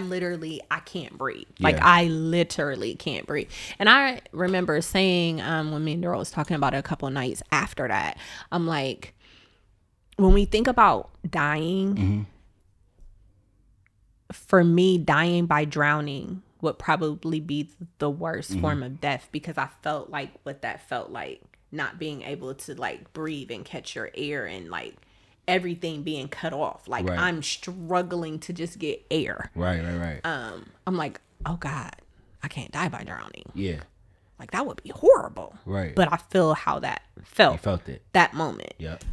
[SPEAKER 1] can't breathe. Like I literally can't breathe. And I remember saying, when me and Daryl was talking about it a couple of nights after that, I'm like, when we think about dying, for me, dying by drowning would probably be the worst form of death because I felt like what that felt like, not being able to like breathe and catch your air and like everything being cut off. Like I'm struggling to just get air. Right. I'm like, oh God, I can't die by drowning. Yeah. Like that would be horrible. Right. But I feel how that felt. You felt it. That moment. Yep.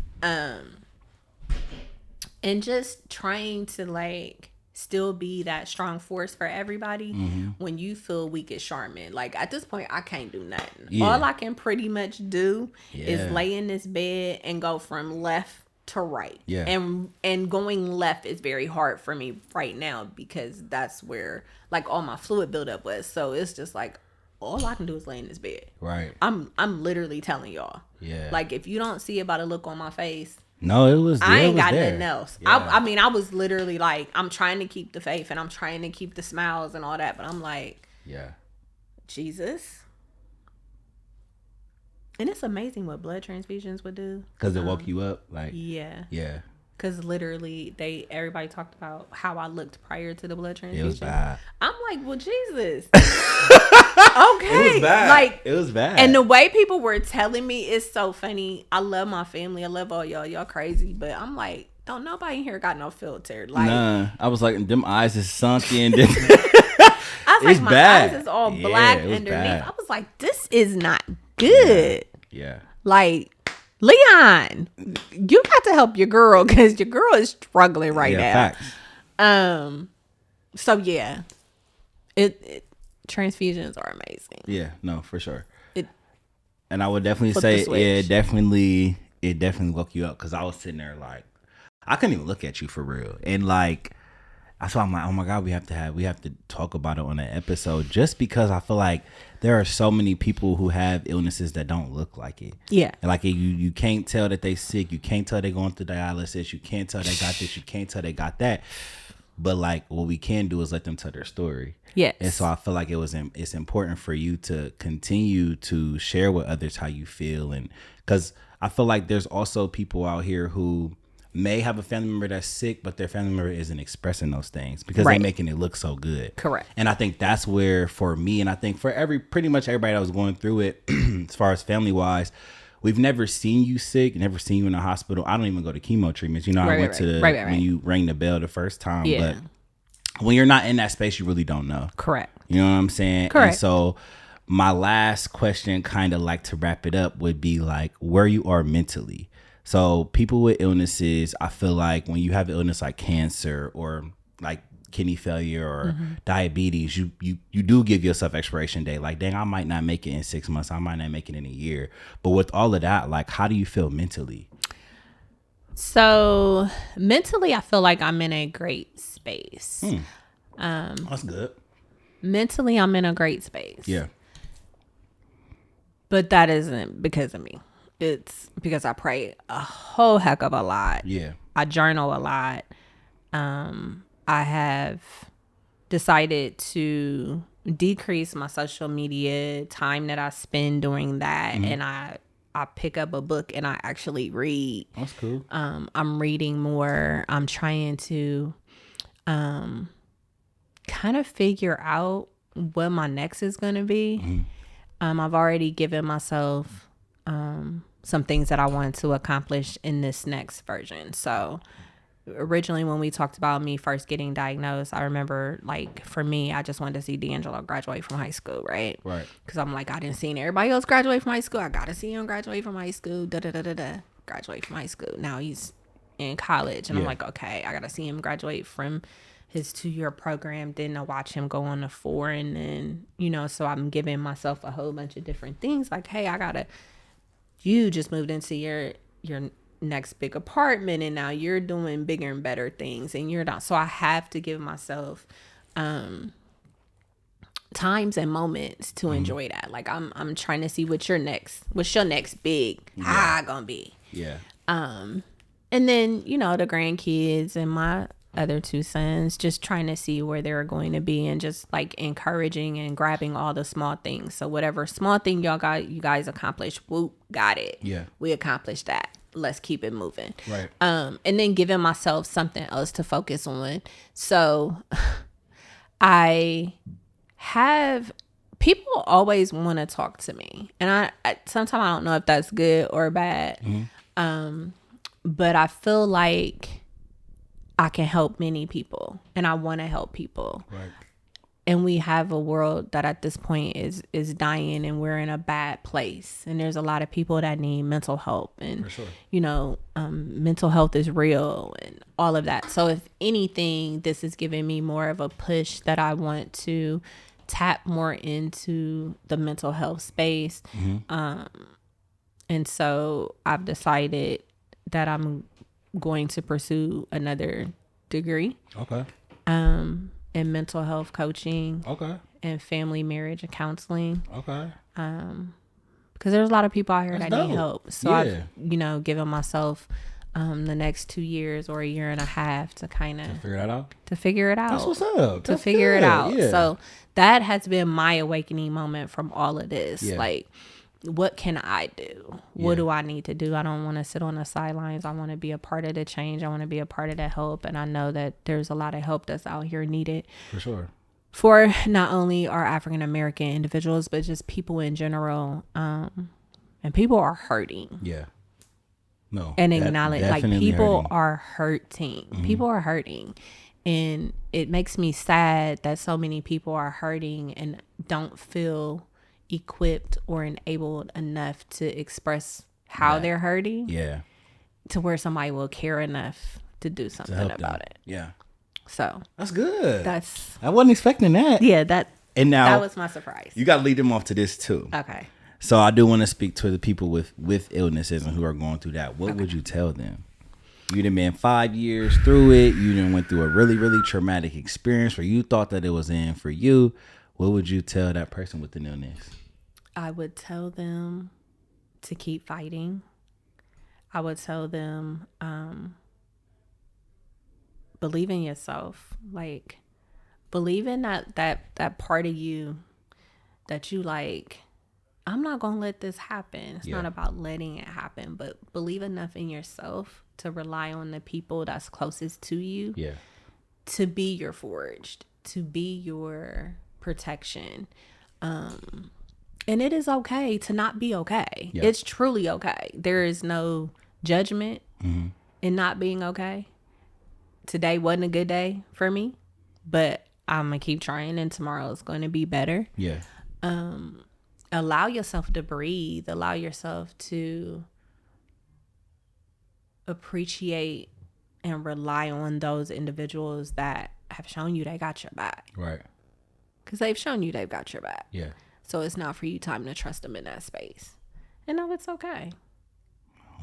[SPEAKER 1] And just trying to like still be that strong force for everybody when you feel weak as Charmin. Like at this point, I can't do nothing. Yeah. All I can pretty much do is lay in this bed and go from left to right. Yeah. And going left is very hard for me right now because that's where like all my fluid buildup was. So it's just like all I can do is lay in this bed. Right. I'm literally telling y'all. Yeah. Like if you don't see about a look on my face.
[SPEAKER 2] No, it was.
[SPEAKER 1] I ain't got nothing else. Yeah. I mean, I was literally like, I'm trying to keep the faith and I'm trying to keep the smiles and all that, but I'm like, Jesus. And it's amazing what blood transfusions would do.
[SPEAKER 2] Because it woke you up, like.
[SPEAKER 1] Yeah. Because literally, everybody talked about how I looked prior to the blood transfusion.
[SPEAKER 2] It was bad.
[SPEAKER 1] I'm like, well, Jesus.
[SPEAKER 2] It was bad.
[SPEAKER 1] Like,
[SPEAKER 2] it was bad.
[SPEAKER 1] and the way people were telling me is so funny. I love my family. I love all y'all. Y'all crazy. But I'm like, don't nobody in here got no filter. Like,
[SPEAKER 2] nah, I was like, them eyes is sunken.
[SPEAKER 1] I was like,
[SPEAKER 2] It's
[SPEAKER 1] my
[SPEAKER 2] bad.
[SPEAKER 1] eyes is all
[SPEAKER 2] Yeah,
[SPEAKER 1] black
[SPEAKER 2] it was
[SPEAKER 1] underneath.
[SPEAKER 2] bad.
[SPEAKER 1] I was like, this is not good.
[SPEAKER 2] Yeah.
[SPEAKER 1] Like, Leon, you got to help your girl because your girl is struggling right now.
[SPEAKER 2] Facts.
[SPEAKER 1] So yeah, it transfusions are amazing.
[SPEAKER 2] Yeah, no, for sure.
[SPEAKER 1] It
[SPEAKER 2] And I would definitely
[SPEAKER 1] Flip
[SPEAKER 2] say
[SPEAKER 1] the switch.
[SPEAKER 2] it definitely woke you up, because I was sitting there like, I couldn't even look at you for real. And like, that's why I'm like, oh my God, we have to talk about it on an episode, just because I feel like there are so many people who have illnesses that don't look like it.
[SPEAKER 1] Yeah.
[SPEAKER 2] And like, you can't tell that they sick. You can't tell they're going through dialysis. You can't tell they got this. You can't tell they got that. But like, what we can do is let them tell their story.
[SPEAKER 1] Yes.
[SPEAKER 2] And so I feel like it's important for you to continue to share with others how you feel. And because I feel like there's also people out here who may have a family member that's sick, but their family member isn't expressing those things because they're making it look so good.
[SPEAKER 1] Correct.
[SPEAKER 2] And I think that's where, for me, and I think for pretty much everybody that was going through it, as far as family wise, we've never seen you sick, never seen you in the hospital. I don't even go to chemo treatments. You know, I went to when you rang the bell the first time.
[SPEAKER 1] Yeah.
[SPEAKER 2] But when you're not in that space, you really don't know.
[SPEAKER 1] Correct.
[SPEAKER 2] You know what I'm saying?
[SPEAKER 1] Correct.
[SPEAKER 2] And so my last question, kind of like to wrap it up, would be like where you are mentally. So people with illnesses, I feel like when you have an illness like cancer or like kidney failure or diabetes, you do give yourself expiration date. Like, dang, I might not make it in 6 months. I might not make it in a year. But with all of that, like, how do you feel mentally?
[SPEAKER 1] So mentally, I feel like I'm in a great space.
[SPEAKER 2] That's good.
[SPEAKER 1] Mentally, I'm in a great space.
[SPEAKER 2] Yeah.
[SPEAKER 1] But that isn't because of me. It's because I pray a whole heck of a lot.
[SPEAKER 2] Yeah.
[SPEAKER 1] I journal a lot. I have decided to decrease my social media time that I spend doing that. And I pick up a book and I actually read.
[SPEAKER 2] That's cool.
[SPEAKER 1] I'm reading more. I'm trying to kind of figure out what my next is going to be. I've already given myself some things that I wanted to accomplish in this next version. So originally when we talked about me first getting diagnosed, I remember, like, for me, I just wanted to see D'Angelo graduate from high school, right?
[SPEAKER 2] Right.
[SPEAKER 1] Because I'm like, I didn't see everybody else graduate from high school. I got to see him graduate from high school. Graduate from high school. Now he's in college. And I'm like, okay, I got to see him graduate from his 2-year program. Then I watch him go on to 4. And then, you know, so I'm giving myself a whole bunch of different things. Like, hey, you just moved into your next big apartment and now you're doing bigger and better things and you're not. So I have to give myself times and moments to enjoy that. Like, I'm trying to see what's your next big high gonna be.
[SPEAKER 2] Yeah.
[SPEAKER 1] And then, you know, the grandkids and my other 2 sons, just trying to see where they're going to be and just like encouraging and grabbing all the small things. So whatever small thing you guys accomplished, whoop, got it.
[SPEAKER 2] Yeah.
[SPEAKER 1] We accomplished that. Let's keep it moving.
[SPEAKER 2] Right.
[SPEAKER 1] And then giving myself something else to focus on. So I have people always want to talk to me, and I sometimes I don't know if that's good or bad. But I feel like I can help many people and I want to help people.
[SPEAKER 2] Right.
[SPEAKER 1] And we have a world that at this point is dying and we're in a bad place. And there's a lot of people that need mental help and, you know, mental health is real and all of that. So if anything, this is giving me more of a push that I want to tap more into the mental health space. And so I've decided that I'm going to pursue another degree.
[SPEAKER 2] Okay.
[SPEAKER 1] In mental health coaching.
[SPEAKER 2] Okay.
[SPEAKER 1] And family, marriage, and counseling.
[SPEAKER 2] Okay.
[SPEAKER 1] Because there's a lot of people out here that need help. So I've, you know, given myself the next 2 years or a year and a half to kind of
[SPEAKER 2] figure that out.
[SPEAKER 1] To figure it out.
[SPEAKER 2] That's what's up.
[SPEAKER 1] To figure it out. Yeah. So that has been my awakening moment from all of this. Yeah. Like, what can I do? What do I need to do? I don't want to sit on the sidelines. I want to be a part of the change. I want to be a part of the help. And I know that there's a lot of help that's out here needed.
[SPEAKER 2] For sure.
[SPEAKER 1] for not only our African American individuals, but just people in general. And people are hurting.
[SPEAKER 2] Yeah. No.
[SPEAKER 1] And acknowledge, like, people
[SPEAKER 2] hurting.
[SPEAKER 1] are hurting. People are hurting. And it makes me sad that so many people are hurting and don't feel equipped or enabled enough to express how they're hurting.
[SPEAKER 2] Yeah.
[SPEAKER 1] To where somebody will care enough to do something about it.
[SPEAKER 2] Yeah.
[SPEAKER 1] So
[SPEAKER 2] that's good.
[SPEAKER 1] I
[SPEAKER 2] wasn't expecting that.
[SPEAKER 1] Yeah,
[SPEAKER 2] and now
[SPEAKER 1] that was my surprise.
[SPEAKER 2] You got to lead them off to this too.
[SPEAKER 1] Okay.
[SPEAKER 2] So I do want to speak to the people with illnesses and who are going through that. What would you tell them? You done been 5 years through it. You done went through a really, really traumatic experience where you thought that it was in for you. What would you tell that person with an illness?
[SPEAKER 1] I would tell them to keep fighting. I would tell them, believe in yourself. Like, believe in that part of you that you like, I'm not going to let this happen. It's not about letting it happen, but believe enough in yourself to rely on the people that's closest to you.
[SPEAKER 2] Yeah.
[SPEAKER 1] To be your forged, to be your protection. And it is okay to not be okay. Yeah. It's truly okay. There is no judgment in not being okay. Today wasn't a good day for me, but I'm going to keep trying, and tomorrow is going to be better.
[SPEAKER 2] Yeah.
[SPEAKER 1] Allow yourself to breathe. Allow yourself to appreciate and rely on those individuals that have shown you they got your back.
[SPEAKER 2] Right.
[SPEAKER 1] Because they've shown you they've got your back.
[SPEAKER 2] Yeah.
[SPEAKER 1] So it's not for you time to trust them in that space. And no, it's okay.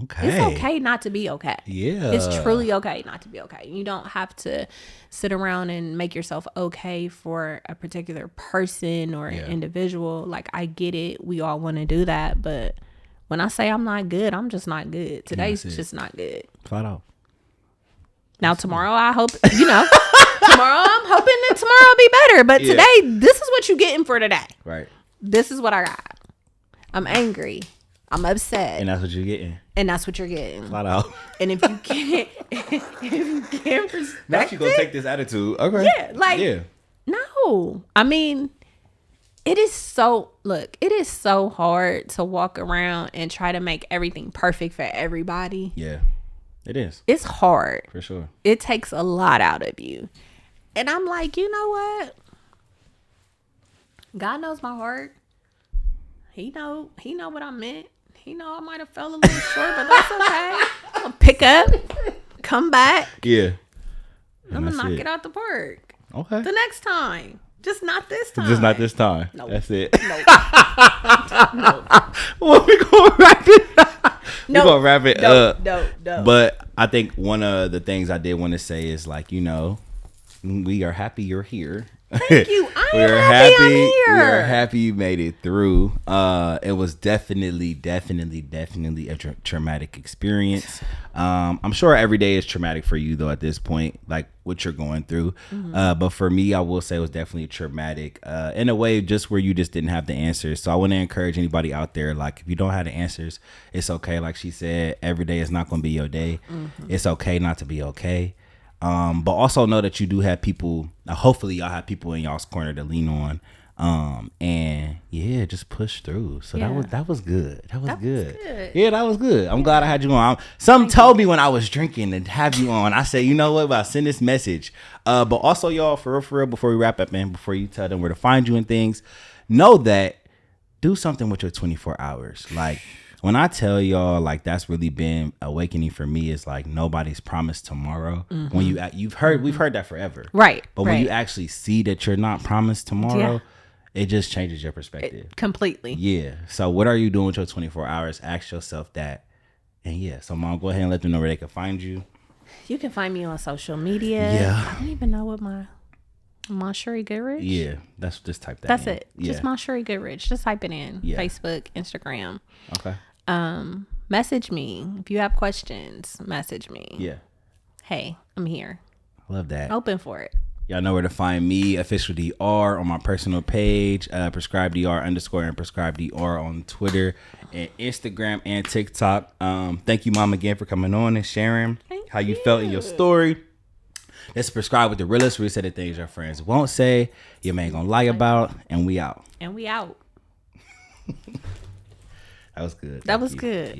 [SPEAKER 2] Okay.
[SPEAKER 1] It's okay not to be okay.
[SPEAKER 2] Yeah.
[SPEAKER 1] It's truly okay not to be okay. You don't have to sit around and make yourself okay for a particular person or an individual. Like, I get it. We all want to do that. But when I say I'm not good, I'm just not good. Today's just not good.
[SPEAKER 2] Flat out.
[SPEAKER 1] Now, tomorrow, I hope, tomorrow I'm hoping that tomorrow will be better. But today, this is what you're getting for today.
[SPEAKER 2] Right.
[SPEAKER 1] This is what I got. I'm angry. I'm upset.
[SPEAKER 2] And that's what you're getting.
[SPEAKER 1] And that's what you're getting.
[SPEAKER 2] Flat out.
[SPEAKER 1] And if you can't, respect
[SPEAKER 2] now you're going to take this attitude. Okay.
[SPEAKER 1] Yeah. Like, no. I mean, it is so hard to walk around and try to make everything perfect for everybody.
[SPEAKER 2] Yeah. It is.
[SPEAKER 1] It's hard.
[SPEAKER 2] For sure.
[SPEAKER 1] It takes a lot out of you. And I'm like, you know what? God knows my heart. He know what I meant. He know I might have fell a little short, but that's okay. I'm gonna pick up, come back.
[SPEAKER 2] Yeah.
[SPEAKER 1] I'm gonna knock it out the park.
[SPEAKER 2] Okay.
[SPEAKER 1] The next time. Just not this time.
[SPEAKER 2] Just not this time.
[SPEAKER 1] Nope.
[SPEAKER 2] That's it.
[SPEAKER 1] Nope.
[SPEAKER 2] Well, we gonna wrap it up.
[SPEAKER 1] Nope.
[SPEAKER 2] We gonna wrap it up.
[SPEAKER 1] No.
[SPEAKER 2] But I think one of the things I did want to say is, like, we are happy you're here.
[SPEAKER 1] Thank you. I'm happy I'm here.
[SPEAKER 2] We are happy you made it through. It was definitely a traumatic experience. I'm sure every day is traumatic for you, though, at this point, like what you're going through. But for me, I will say it was definitely traumatic in a way, just where you just didn't have the answers. So I want to encourage anybody out there, like, if you don't have the answers, it's okay. Like she said, every day is not going to be your day. It's okay not to be okay. But also know that you do have people. Hopefully y'all have people in y'all's corner to lean on. And just push through. So that was good. That was good. Yeah, that was good. I'm glad I had you on. Something told me when I was drinking to have you on. I said, you know what? I'll send this message. But also, y'all, for real, before we wrap up, and before you tell them where to find you and things, know that do something with your 24 hours. Like, when I tell y'all, like, that's really been awakening for me, is like, nobody's promised tomorrow. When we've heard that forever,
[SPEAKER 1] right?
[SPEAKER 2] But when you actually see that you're not promised tomorrow, it just changes your perspective
[SPEAKER 1] completely.
[SPEAKER 2] Yeah. So what are you doing with your 24 hours? Ask yourself that. And so, Mom, go ahead and let them know where they can find you.
[SPEAKER 1] You can find me on social media.
[SPEAKER 2] Yeah.
[SPEAKER 1] I don't even know what my Mon'Cherie Goodrich.
[SPEAKER 2] Yeah, that's just type that.
[SPEAKER 1] That's
[SPEAKER 2] in.
[SPEAKER 1] it. Just Mon'Cherie Goodrich. Just type it in.
[SPEAKER 2] Yeah.
[SPEAKER 1] Facebook, Instagram.
[SPEAKER 2] Okay.
[SPEAKER 1] Message me if you have questions. Message me.
[SPEAKER 2] Yeah.
[SPEAKER 1] Hey, I'm here.
[SPEAKER 2] Love that.
[SPEAKER 1] Open for it.
[SPEAKER 2] Y'all know where to find me, Official DR, on my personal page, prescribe DR _ and prescribe DR on Twitter and Instagram and TikTok. Thank you, Mom, again for coming on and sharing how you felt in your story. Let's prescribe with the realest. We say the things your friends won't say, your man gonna lie about, and we out.
[SPEAKER 1] And we out.
[SPEAKER 2] That was good.
[SPEAKER 1] That was good.
[SPEAKER 2] Yeah.